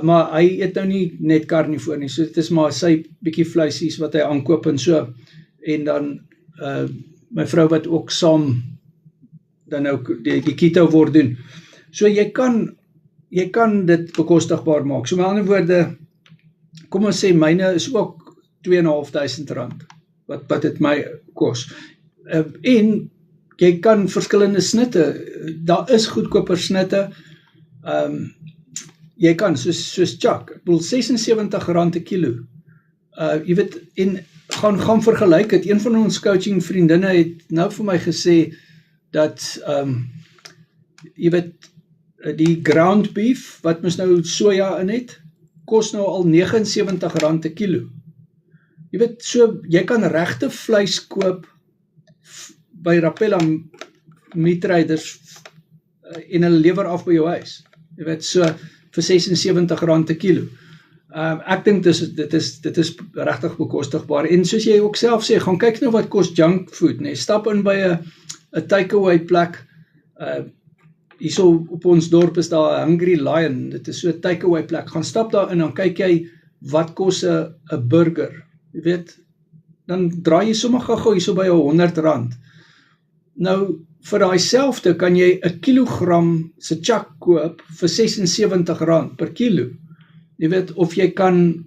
Maar hy eet nou nie net karnivoor nie, so dit is maar sy bietjie vleisies wat hy aankoop en so, en dan my vrou wat ook saam dan nou die keto word doen. So jy kan dit bekostigbaar maak. So met ander woorde, kom ons sê myne is ook R2.500 wat dit my kos. En jy kan verskillende snitte, daar is goedkoper snitte, jy kan, soos Chuck, ek bedoel R76 'n kilo. Jy weet, en gaan vergelyk het. Een van ons coaching vriendinne het nou vir my gesê dat, jy weet, die ground beef, wat mens nou soja in het, kos nou al R79 'n kilo. Jy weet, so, jy kan regte vleis koop by Rapella Meat Traders en hulle lewer af by jou huis. Jy weet, so, vir R76 'n kilo. Ek dink dit is regtig bekostigbaar. En soos jy ook self sê, gaan kyk nou wat kos junk food, nee. Stap in by 'n takeaway plek. Hierso op ons dorp is daar 'n Hungry Lion. Dit is so 'n takeaway plek. Gaan stap daar in, dan kyk jy wat kos 'n burger. Jy weet, dan draai jy sommer gou hierso by R100. Nou, vir daai selfde kan jy 'n kilogram se chuck koop vir R76 per kilo. Jy weet, of jy kan,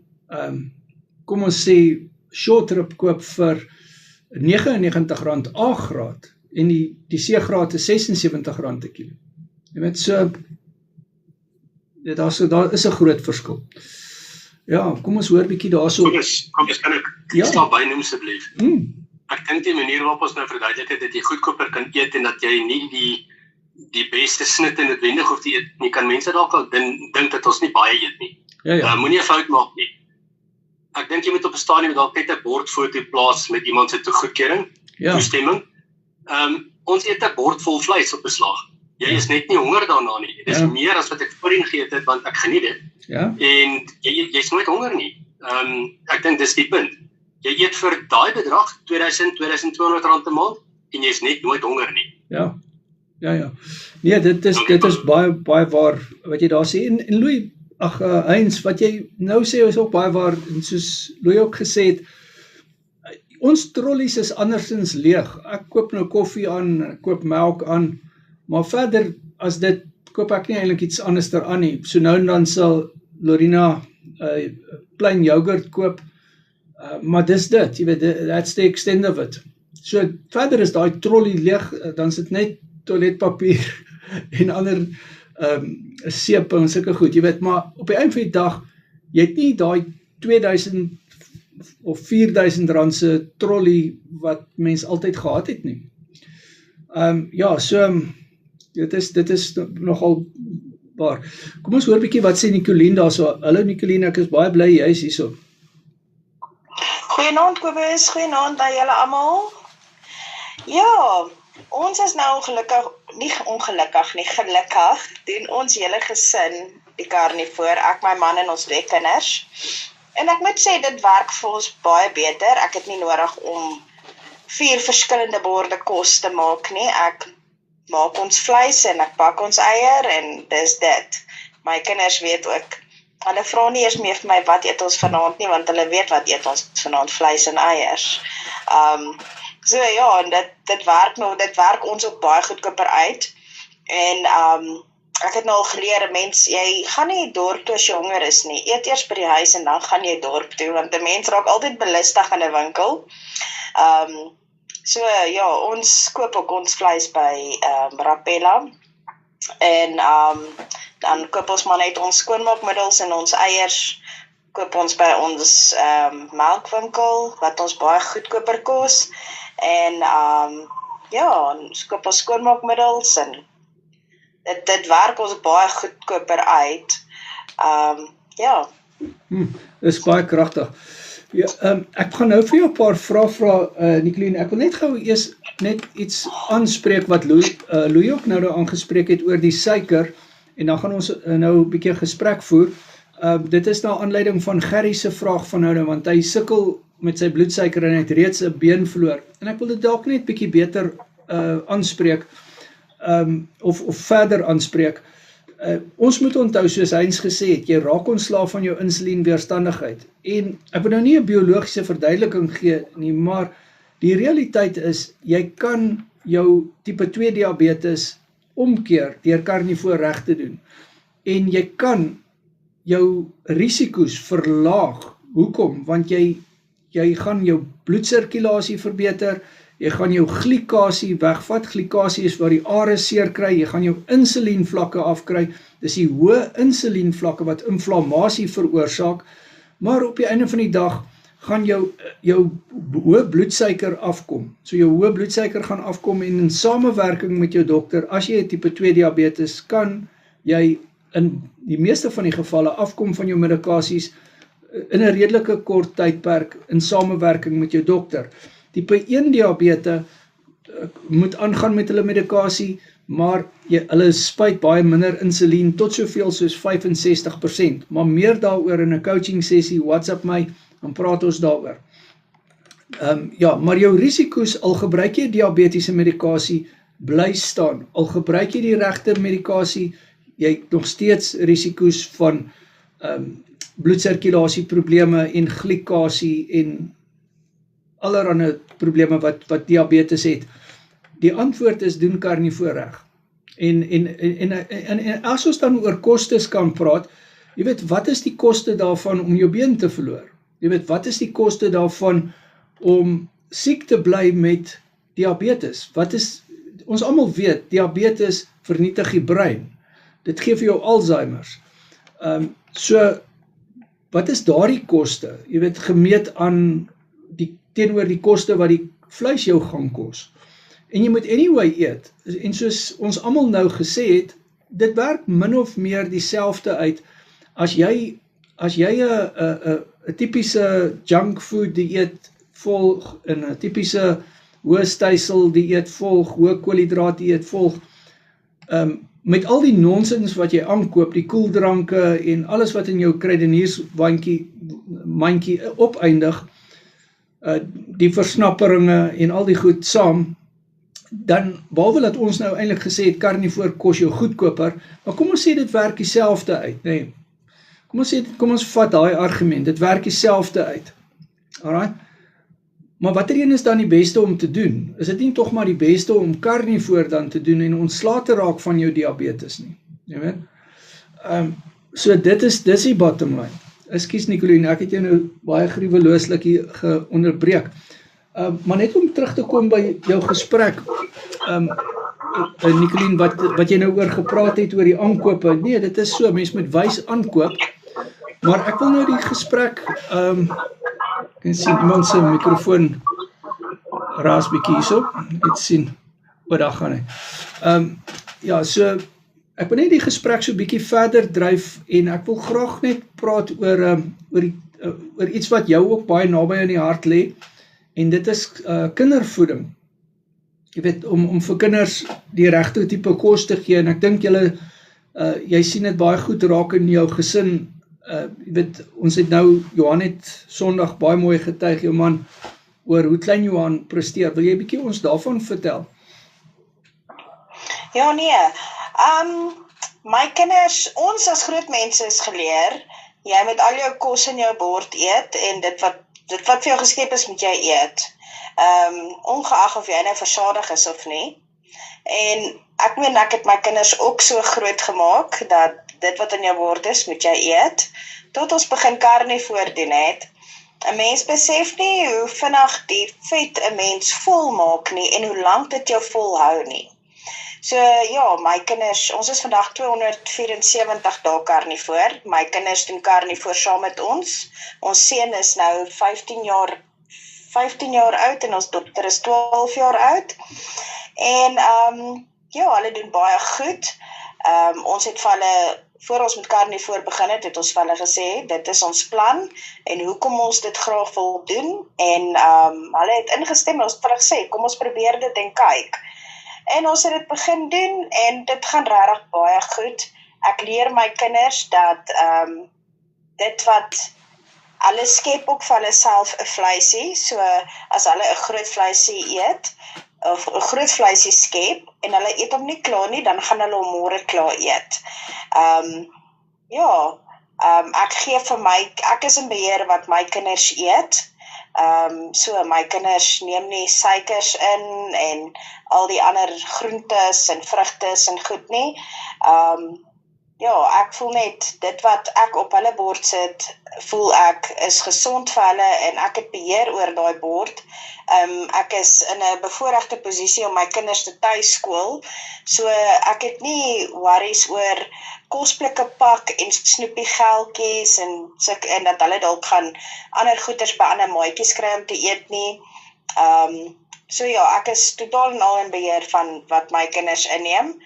kom ons sê, short rib koop vir R99 A-graad en die C-graad is R76 'n kilo. Jy weet, so, daar is 'n groot verskil. Ja, kom ons hoor bietjie daarso. Kom eens, kan ek staan bynoem asseblief? Ek dink die manier waarop ons nou verduidelik het, dat jy goedkoper kan eet en dat jy nie die beste snitte noodwendig hoef te eet nie, kan mense dalk al dink dat ons nie baie eet nie. Moenie 'n fout maak nie. Ek dink jy moet op 'n stadium dalk net 'n bordfoto plaas met iemand se toegoedkeuring, toestemming. Ons eet 'n bord vol vleis op beslag. Jy is net nie honger daarna nie. Dit is meer as wat ek voorheen geëet het, want ek geniet dit. En jy's nooit honger nie. Ek dink dis die punt. Jy eet vir daai bedrag R2.200 'n maand en jy's net nooit honger nie. Ja. Nee, dit is baie waar wat jy daar sê. En Louis, Heinz, wat jy nou sê is ook baie waar, en soos Louis ook gesê het, ons trollies is andersins leeg. Ek koop nou koffie aan, ek koop melk aan, maar verder as dit, koop ek nie eintlik iets anders aan nie. So nou en dan sal Lorena plain yoghurt koop, maar dis dit, jy weet, that's the extent of it. So verder is daai trolley leeg, dan is dit net toiletpapier en ander seep en sulke goed, jy weet, maar op die einde van die dag, jy het nie daai 2000 of 4000 rand se trolley wat mens altyd gehad het nie. So dit is nogal waar. Kom ons hoor bietjie wat sê Nicoline daar so. Hallo Nicoline, ek is baie bly jy is hierso. Goeienaand Kobus, goeienaand aan julle almal. Ja, ons is nou gelukkig doen ons hele gesin die karnivoor, ek, my man en ons 2 kinders. En ek moet sê, dit werk vir ons baie beter. Ek het nie nodig om 4 verskillende borde kos te maak nie. Ek maak ons vleis en ek bak ons eier en dis dit. My kinders weet ook, hulle vra nie eers meer vir my wat eet ons vanaand nie, want hulle weet wat eet ons vanaand, vleis en eiers. So ja, en dit werk ons ook baie goedkoper uit. En ek het nou al geleer, mens, jy gaan nie dorp toe as jy honger is nie. Eet eers by die huis en dan gaan jy dorp toe, want die mens raak altyd belustig in 'n winkel. So ja, ons koop ook ons vleis by Rapella. En dan koop ons maar net ons skoonmaakmiddels en ons eiers koop ons by ons melkwinkel, wat ons baie goedkoper kos. En ons koop ons skoonmaakmiddels en dit werk ons baie goedkoper uit. Dis baie kragtig. Ja, ek gaan nou vir jou 'n paar vrae vra, Nicoline. Ek wil net gou eers net iets aanspreek wat Louis ook nou aangespreek het oor die suiker, en dan gaan ons nou 'n bietjie gesprek voer. Dit is na aanleiding van Gerry se vraag van nou, want hy sukkel met sy bloedsuiker en hy het reeds 'n been verloor. En ek wil dit dalk net bietjie beter aanspreek, of verder aanspreek. Ons moet onthou, soos Heinz gesê het, jy raak ontslaaf van jou insulienweerstandigheid. En ek wil nou nie 'n biologiese verduideliking gee nie, maar die realiteit is, jy kan jou tipe 2 diabetes omkeer deur karnivoor reg te doen. En jy kan jou risiko's verlaag. Hoekom? Want jy gaan jou bloedsirkulasie verbeter, jy gaan jou glikasie wegvat. Glikasie is waar die are seer kry, jy gaan jou insulienvlakke afkry. Dis die hoë insulienvlakke wat inflammasie veroorsaak, maar op die einde van die dag gaan jou hoë bloedsuiker afkom. So jou hoë bloedsuiker gaan afkom en in samewerking met jou dokter, as jy 'n tipe 2 diabetes, kan jy in die meeste van die gevalle afkom van jou medikasies in 'n redelike kort tydperk in samewerking met jou dokter. Tipe 1 diabetes moet aangaan met hulle medikasie, maar hulle spuit baie minder insulien, tot soveel soos 65%, maar meer daaroor in 'n coaching sessie, WhatsApp my, dan praat ons daaroor. Maar jou risiko's, al gebruik jy diabetiese medikasie, bly staan. Al gebruik jy die regte medikasie, jy het nog steeds risiko's van bloedsirkulasieprobleme en glikasie en allerhande probleme wat diabetes het. Die antwoord is doen karnivoor reg. En as ons dan oor kostes kan praat, jy weet, wat is die koste daarvan om jou been te verloor? Jy weet, wat is die koste daarvan om siek te bly met diabetes? Ons almal weet, diabetes vernietig die brein. Dit gee vir jou Alzheimer's. So, wat is daardie koste? Jy weet, gemeet aan teenoor die koste wat die vleis jou gaan kos. En jy moet anyway eet. En soos ons almal nou gesê het, dit werk min of meer dieselfde uit. As jy 'n tipiese junk food dieet volg, en 'n tipiese hoë stysel dieet volg, hoë koolhidraat dieet volg, met al die nonsens wat jy aankoop, die koeldranke en alles wat in jou kruideniersmandjie opeindig, die versnapperinge en al die goed saam, dan, behalwe dat ons nou eintlik gesê het, karnivoor kos jou goedkoper, maar kom ons sê dit werk dieselfde uit, nee. Kom ons vat daai argument, dit werk dieselfde uit. Alright? Maar watter een is dan die beste om te doen? Is dit nie tog maar die beste om karnivoor dan te doen en ontslae te raak van jou diabetes nie? Jy weet? So dis die bottom line. Ekskuus Nicoline, ek het jou nou baie gruwelooslik hier geonderbreek. Maar net om terug te kom by jou gesprek, Nicoline, wat jy nou oor gepraat het oor die aankope. Nee, dit is so, mens moet wys aankoop. Maar ek wil nou die gesprek, kan sien, iemand se mikrofoon raas bietjie hierso, net sien, daar gaan hy. So, ek wil net die gesprek so bietjie verder dryf, en ek wil graag net praat oor iets wat jou ook baie naby aan die hart lê, en dit is kindervoeding. Jy weet, om vir kinders die regte tipe kos te gee, en ek dink jy sien dit baie goed raak in jou gesin. Jy weet, ons het nou, Johan het Sondag baie mooi getuig, jou man, oor hoe klein Johan presteer. Wil jy bietjie ons daarvan vertel? Ja, nee. My kinders, ons as groot mense is geleer, jy moet al jou kos in jou bord eet, en dit wat vir jou geskep is, moet jy eet. Ongeag of jy nou versadig is of nie. En ek het my kinders ook so groot gemaak, dat dit wat in jou bord is, moet jy eet, tot ons begin karnivoor doen het. 'n Mens besef nie hoe vinnig die vet 'n mens vol maak nie, en hoe lank dit jou volhou nie. So ja, my kinders, ons is vandag 274 dae karnivoor, my kinders doen karnivoor saam met ons. Ons seun is nou 15 jaar oud, en ons dogter is 12 jaar oud. En hulle doen baie goed. Ons het vir hulle, voor ons met karnivoor begin het ons vir hulle gesê, dit is ons plan, en hoekom ons dit graag wil doen, en hulle het ingestem, ons het vir hulle gesê, kom ons probeer dit en kyk. En ons het dit begin doen, en dit gaan regtig baie goed. Ek leer my kinders dat dit wat hulle skep ook vir hulle self 'n vleisie, so as hulle 'n groot vleisie eet, of 'n groot vleisie skep, en hulle eet hom nie klaar nie, dan gaan hulle hom môre klaar eet. Ek gee vir ek is in beheer wat my kinders eet, so my kinders neem nie suikers in, en al die ander groentes en vrugtes en goed nie. Ek voel net, dit wat ek op hulle bord sit, voel ek is gesond vir hulle, en ek het beheer oor daai bord. Ek is in 'n bevoordeelde posisie om my kinders te tuiskool, so ek het nie worries oor kosblikke pak en snoepie geldjies en dat hulle dalk gaan ander goeders by ander maatjies kry om te eet nie. Ek is totaal en al in beheer van wat my kinders inneem,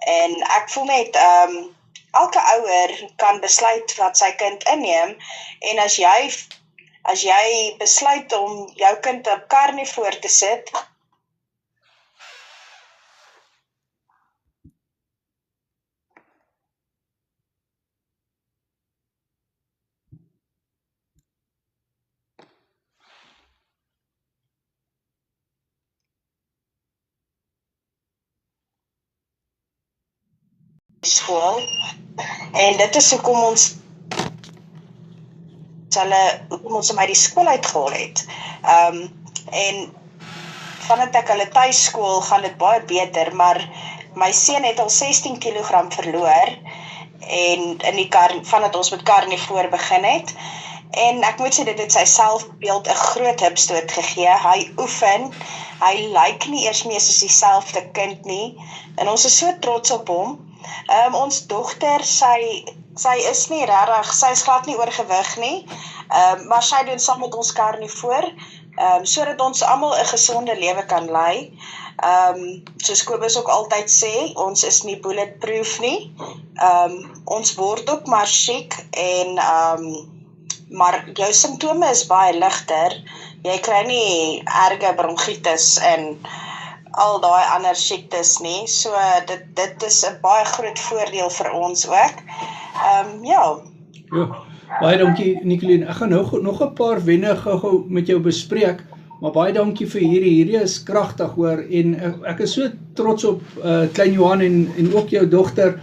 en ek voel net, elke ouer kan besluit wat sy kind inneem, en as jy besluit om jou kind op karnivoor te sit, skool, en dit is hoekom ons hom uit die skool uitgehaal het. En vandat ek hulle tuiskool gaan dit baie beter, maar my seun het al 16 kg verloor, en vandat ons met karnivoor begin het, en ek moet sê dit het sy selfbeeld 'n groot hupstoot gegee. Hy oefen, hy lyk nie eers meer soos dieselfde kind nie, en ons is so trots op hom. Ons dogter, sy is nie regtig, sy is glad nie oorgewig nie, maar sy doen saam met ons karnivoor, sodat ons almal 'n gesonde lewe kan lei. Soos Kobus ook altyd sê, ons is nie bulletproof nie. Ons word ook maar siek, maar jou simptome is baie ligter. Jy kry nie erge bronchitis en al daai ander siektes nie, so dit is 'n baie groot voordeel vir ons ook. Baie dankie Nicoline, ek gaan nog 'n paar wenne gou met jou bespreek, maar baie dankie vir hierdie is kragtig hoor, en ek is so trots op klein Johan en ook jou dogter,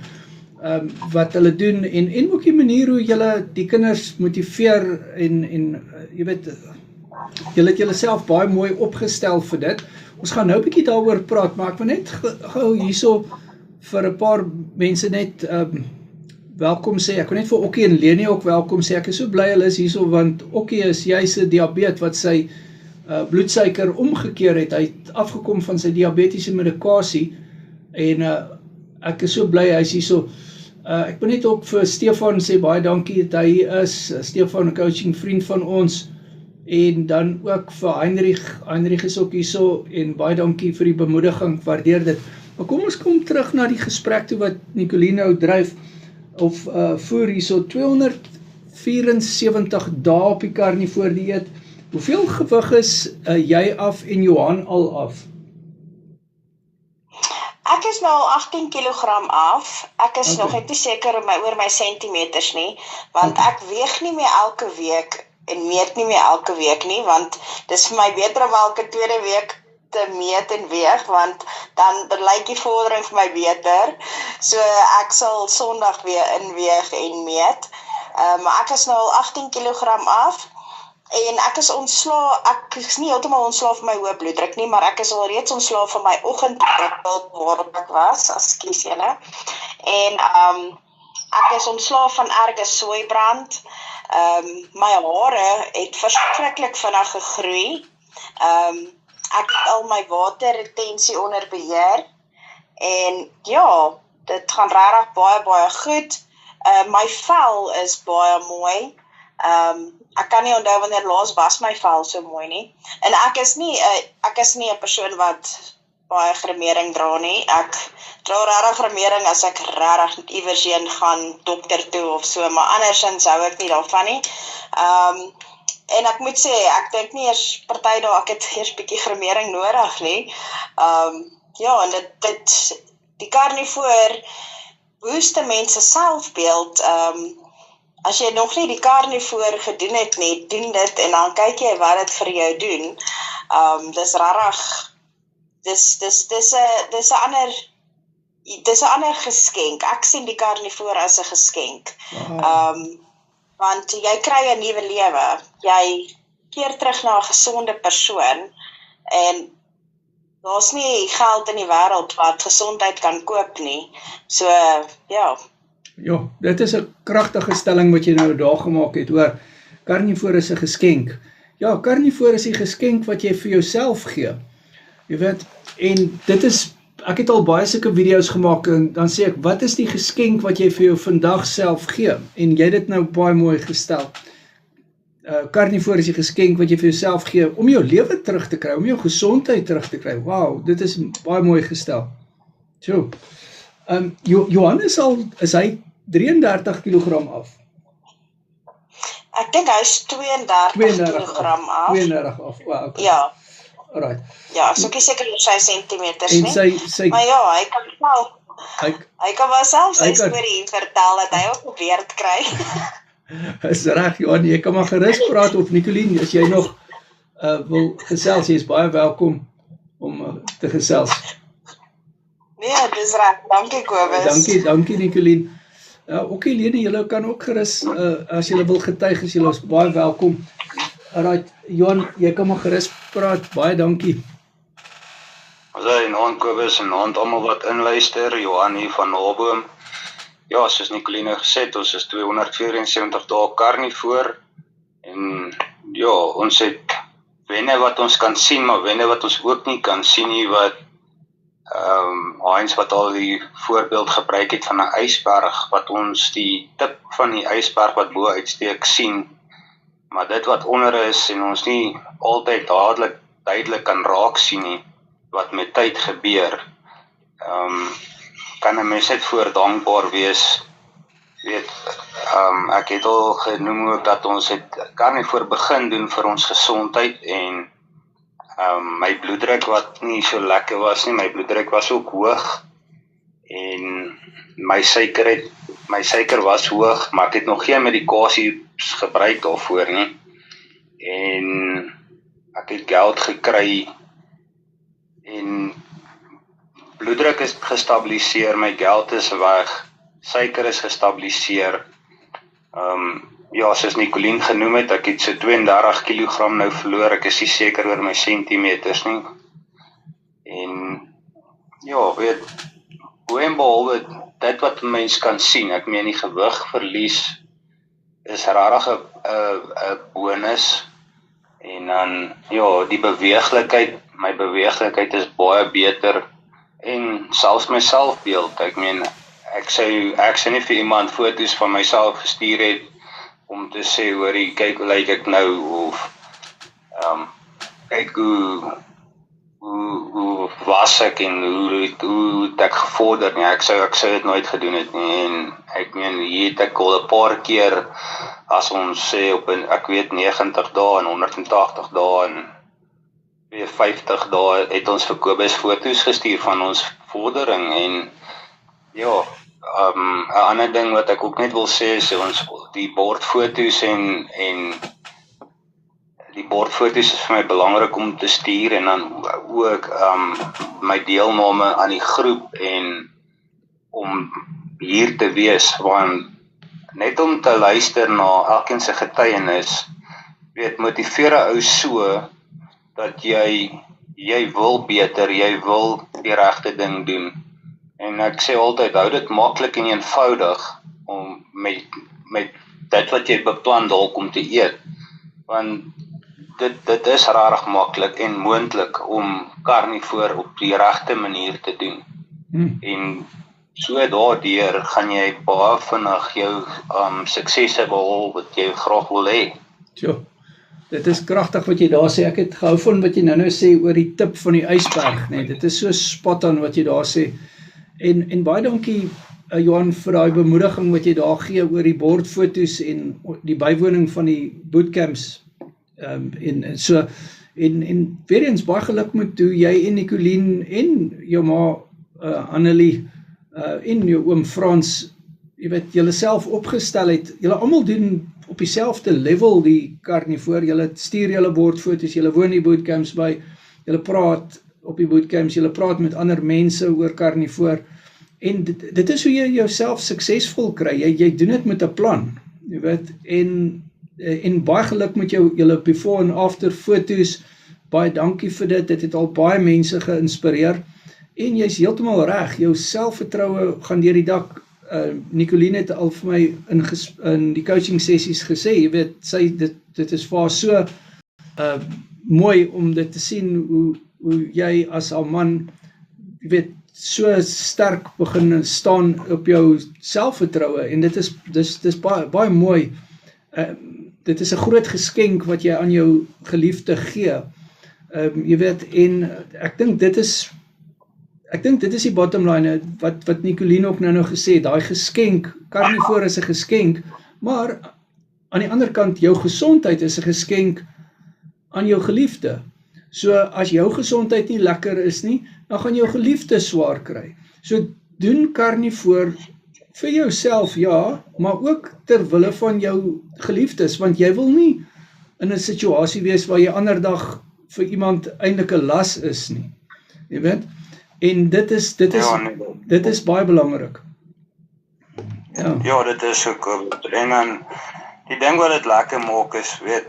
wat hulle doen, en ook die manier hoe julle die kinders motiveer, en jy weet, julle het julleself baie mooi opgestel vir dit. Ons gaan nou 'n bietjie daaroor praat, maar ek wil net gou hierso vir 'n paar mense net welkom sê. Ek wil net vir Okkie en Leni ook welkom sê. Ek is so bly hulle is hierso, want Okkie is juis 'n diabetes wat sy bloedsuiker omgekeer het. Hy het afgekom van sy diabetiese medikasie, en ek is so bly hy is hierso. Ek wil net ook vir Stefan sê baie dankie dat hy is. Stefan, 'n coaching vriend van ons, en dan ook vir Heinrich is ook hierso, en baie dankie vir die bemoediging, waardeer dit. Maar kom ons kom terug na die gesprek toe wat Nicoline nou dryf, of voer hierso, 274 dae op die karnivoor dieet. Hoeveel gewig is jy af en Johan al af? Ek is nou al 18 kg af. Ek is nog net nie seker oor my sentimeters nie, want ek weeg nie meer elke week en meet nie meer elke week nie, want dis vir my beter om elke tweede week te meet en weeg, want dan lyk die vordering vir my beter. So ek sal Sondag weer inweeg en meet. Maar ek is nou al 18 kg af, en ek is nie heeltemal ontslae van my hoë bloeddruk nie, maar ek is al reeds ontslae van my oggendprikkel waarop ek was, ekskuus julle. En ek is ontslae van erge soeibrand. My hare het verskriklik vinnig gegroei. Ek het al my waterretensie onder beheer, en dit gaan regtig baie goed. My vel is baie mooi. Ek kan nie onthou wanneer laas was my vel so mooi nie. En ek is nie 'n persoon wat baie gremering dra nie. Ek dra regtig gremering as ek regtig iewers heen gaan, dokter toe of so, maar andersins hou ek nie daarvan nie. En ek moet sê, ek dink nie eers party dae ek het eers bietjie gremering nodig nie. En die karnivoor boost mense selfbeeld. as jy nog nie die karnivoor gedoen het nie, doen dit en dan kyk jy wat dit vir jou doen. Dis rarig, dis 'n ander geskenk. Ek sien die karnivoor as 'n geskenk. Want jy kry 'n nuwe lewe. Jy keer terug na 'n gesonde persoon en daar's nie geld in die wêreld wat gesondheid kan koop nie. So, ja. Ja, dit is 'n kragtige stelling wat jy nou daar gemaak het, hoor. Karnivoor is 'n geskenk. Ja, karnivoor is 'n geskenk wat jy vir jouself gee. Jy weet, en dit is, ek het al baie sulke video's gemaak en dan sê ek, wat is die geskenk wat jy vir jou vandag self gee? En jy het dit nou baie mooi gestel. Karnivoor is die geskenk wat jy vir jouself gee om jou lewe terug te kry, om jou gesondheid terug te kry. Wow, dit is baie mooi gestel. So, Johan is hy 33 kg af? Ek dink hy is 32 kg af. 32 af, wow, okay. Ja. Alright. Ja, ek is ook nie seker oor sy centimeters En nie. Maar ja, hy kan wel self sy storie vertel dat hy ook 'n beerd kry. Is reg, Johan, jy kan maar gerus praat, of Nicoline, as jy nog wil gesels, jy is baie welkom om te gesels. Nee, dis reg. Dankie Kobus. Dankie Nicoline. Okay, lede, julle kan ook gerus, as julle wil getuig, is julle baie welkom. Alright, Johan, jy kan maar gerus praat, baie dankie. Asai, naam Kobus en naam almal wat inluister, Johan hier van Naboom. Ja, soos Nicoline gesê het, ons is 274 dae karnivoor en ja, ons het wenne wat ons kan sien, maar wenne wat ons ook nie kan sien nie, wat Heinz wat al die voorbeeld gebruik het van 'n ysberg, wat ons die tip van die ysberg wat bo uitsteek sien, maar dit wat onder is en ons nie altyd duidelik kan raak sien nie, wat met tyd gebeur. Kan 'n mens net voor dankbaar wees. Weet, ek het al genoem ook dat ons het karnivoor begin doen vir ons gesondheid en my bloeddruk wat nie so lekker was nie, my bloeddruk was ook hoog en my suiker was hoog, maar ek het nog geen medikasie gebruik daarvoor nie en ek het geld gekry en bloeddruk is gestabiliseer, my geld is weg, suiker is gestabiliseer. Ja, soos Nicoline genoem het, ek het so 32 kg nou verloor, ek is nie seker oor my centimeters nie. En ja, weet, hoe en behalwe dit wat mens kan sien, ek meen die gewigverlies is regtig 'n bonus. En dan, ja, die beweeglikheid, my beweeglikheid is baie beter. En selfs my selfbeeld, ek meen, ek sê nie vir iemand foto's van myself gestuur het, om te sê, hoorie, kyk hoe lyk ek nou, of, kyk hoe was ek, en hoe het ek gevorder nie, ek sou dit nooit gedoen het nie, en ek meen, hier het ek al 'n paar keer, as ons sê, ek weet 90 dae, en 180 dae, en 50 dae het ons vir Kobus foto's gestuur van ons vordering en ja, 'n ander ding wat ek ook net wil sê is ons die bordfoto's en die bordfoto's is vir my belangrik om te stuur en dan ook my deelname aan die groep en om hier te wees, want net om te luister na elkeen se getuienis, weet, motiveer 'n ou so dat jy wil beter, jy wil die regte ding doen. En ek sê altyd, hou dit maklik en eenvoudig om met dit wat jy beplan dalk om te eet. Want dit is regtig maklik en moontlik om karnivoor op die regte manier te doen. En so daardeur gaan jy baie vinnig jou suksesse behaal wat jy graag wil hê. Jo. Dit is kragtig wat jy daar sê, ek het gehou van wat jy nou sê oor die tip van die ysberg, nee, dit is so spot on wat jy daar sê, en baie dankie Johan vir daai bemoediging wat jy daar gee oor die bordfoto's en die bywoning van die bootcamps, en weer eens baie geluk met hoe jy en Nicoline en jou ma Annelie en jou oom Frans jy weet, julle self opgestel het, julle almal doen op dieselfde level die karnivoor, julle stuur julle bordfoto's, julle woon die bootcamps by, julle praat op die bootcamps, julle praat met ander mense oor karnivoor, en dit is hoe jy jouself suksesvol kry, jy doen dit met 'n plan, jy weet, en baie geluk met julle before and after foto's, baie dankie vir dit het al baie mense geïnspireer, en jy's heeltemal reg, jou selfvertroue gaan deur die dak. Nicoline het al vir my in die coaching sessies gesê, jy weet, dit is vir haar so mooi om dit te sien, hoe jy as 'n man, jy weet, so sterk begin staan op jou selfvertroue, en dit is baie mooi. Dit is 'n groot geskenk wat jy aan jou geliefde gee. Jy weet, en ek dink dit is die bottom line, wat Nicoline ook nou gesê, daai geskenk, karnivoor is 'n geskenk, maar aan die ander kant, jou gesondheid is 'n geskenk aan jou geliefde. So, as jou gesondheid nie lekker is nie, dan gaan jou geliefde swaar kry. So, doen karnivoor vir jouself, ja, maar ook ter wille van jou geliefdes, want jy wil nie in 'n situasie wees waar jy ander dag vir iemand eintlik 'n las is nie. Jy weet? En dit is baie belangrik. Ja, dit is ook, en dan, die ding wat dit lekker maak is, weet,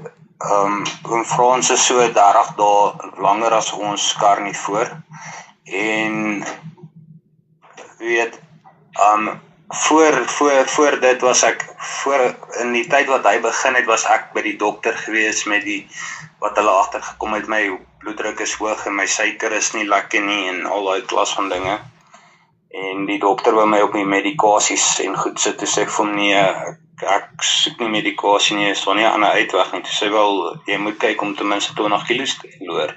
Frans is so 30 dae langer as ons karnivoor, en, weet, voor dit was ek, in die tyd wat hy begin het, was ek by die dokter gewees met wat hulle agtergekom het, my bloeddruk is hoog en my suiker is nie lekker nie en al daai klas van dinge. En die dokter wou my op die medikasies en goed sit, toe sê ek vir hom nee, ek soek nie medikasie nie, is daar nie 'n ander uitweg nie. Toe sê wel, jy moet kyk om ten minste 20 kilos te verloor.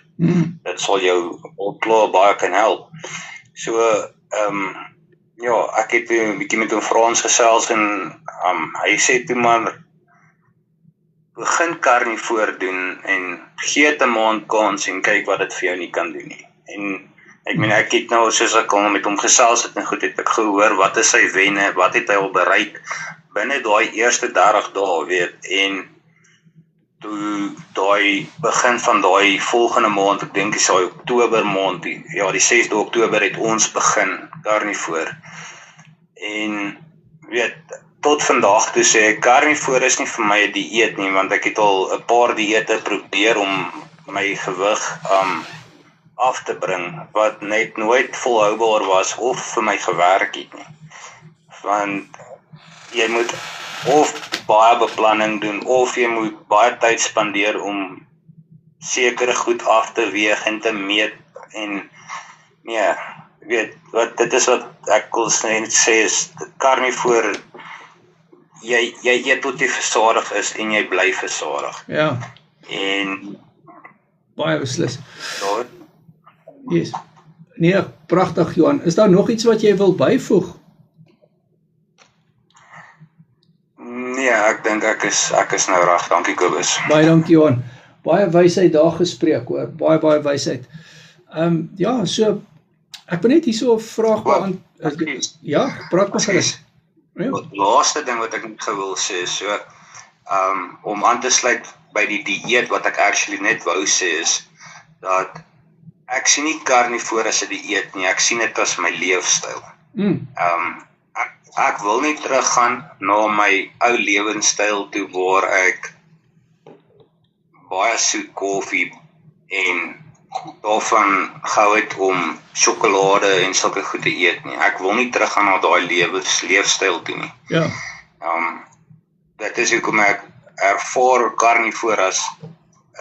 Dit sal jou klaar baie kan help. So, ja, ek het 'n bietjie met hom Frans gesels en hy sê toe maar begin karnivoor doen en gee dit 'n maand kans en kyk wat dit vir jou nie kan doen nie. En ek meen ek het nou soos ek al met hom gesels het en goed het ek gehoor wat is sy wenne, wat het hy al bereik binne daai eerste 30 dae weet en toe daai begin van daai volgende maand, ek dink dis daai Oktober maand, ja die 6de Oktober het ons begin karnivoor. En weet tot vandag toe sê ek karnivoor is nie vir my 'n dieet nie, want ek het al 'n paar dieete probeer om my gewig af te bring, wat net nooit volhoubaar was of vir my gewerk het nie. Want jy moet of baie beplanning doen, of jy moet baie tyd spandeer om sekere goed af te weeg en te meet, en nee, weet, dit is wat ek wil sê is, karnivoor, jy eet tot jy versadig is en jy bly versadig. Ja. En baie beslis. Yes. Nee, pragtig Johan. Is daar nog iets wat jy wil byvoeg? Nee, ek dink ek is nou reg. Dankie Kobus. Baie dankie Johan. Baie wysheid daar gespreek hoor. Baie wysheid. Ja, so ek wil net hierso 'n vraag beantwoord. Ja, praat maar gerus. Die laaste ding wat ek net wil sê is so om aan te sluit by die dieet wat ek actually net wou sê is dat ek sien nie karnivoor as 'n dieet nie, ek sien dit as my leefstyl. Ek wil nie teruggaan na my ou lewenstyl toe waar ek baie soet koffie en daarvan gehou het om sjokolade en sulke goed te eet nie. Ek wil nie teruggaan na daai leefstyl toe nie. Ja. Dit is hoekom ek ervaar karnivoor as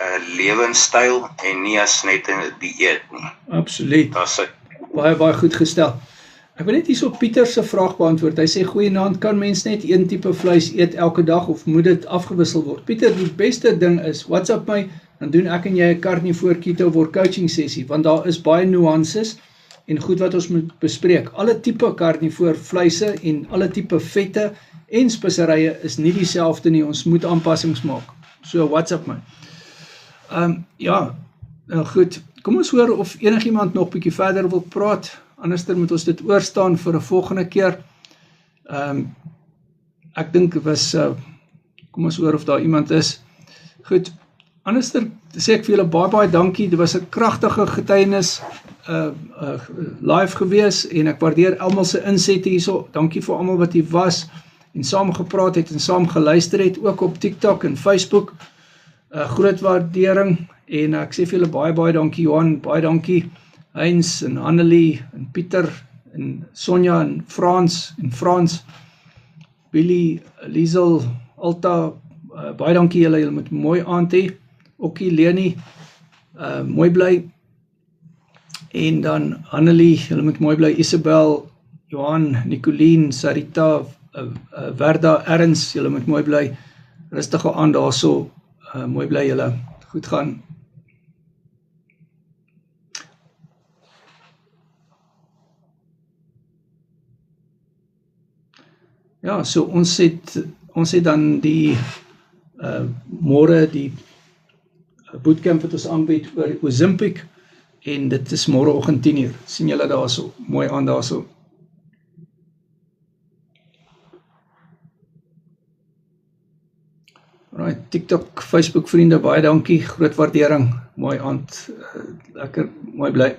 'n lewenstyl en nie as net 'n dieet nie. Absoluut. Baie goed gestel. Ek wil net hierso Pieter se vraag beantwoord. Hy sê goeienaand, kan mens net een tipe vleis eet elke dag of moet dit afgewissel word? Pieter, die beste ding is WhatsApp my, dan doen ek en jy 'n karnivoor keto word coaching sessie, want daar is baie nuances en goed wat ons moet bespreek. Alle tipe karnivoor vleise en alle tipe vette en speserye is nie dieselfde nie. Ons moet aanpassings maak. So WhatsApp my. Ja, nou goed. Kom ons hoor of enigiemand nog bietjie verder wil praat. Anderster moet ons dit oorstaan vir 'n volgende keer. ek dink dit was, kom ons hoor of daar iemand is. Goed, anderster sê ek vir julle baie dankie, dit was 'n kragtige getuienis live gewees en ek waardeer almal se insette hierso. Dankie vir almal wat hier was en saam gepraat het en saam geluister het, ook op TikTok en Facebook. Groot waardering en ek sê vir julle baie dankie Johan, baie dankie Heinz en Annelie en Pieter en Sonja en Frans, Billy, Liesel, Alta, baie dankie julle moet mooi aand hê. Okkie, Leni, mooi bly. En dan Annelie, julle moet mooi bly. Isabel, Johan, Nicolien, Sarita, Verda, Ernst, julle moet mooi bly. Rustige aand daarso, mooi bly julle. Goed gaan. Ja, so ons het dan die môre die bootcamp wat ons aanbied oor Ozempic en dit is môreoggend 10:00. Sien julle daarso. Mooi aan daarso. Right, TikTok, Facebook vriende, baie dankie. Groot waardering. Mooi aand. Lekker, mooi bly.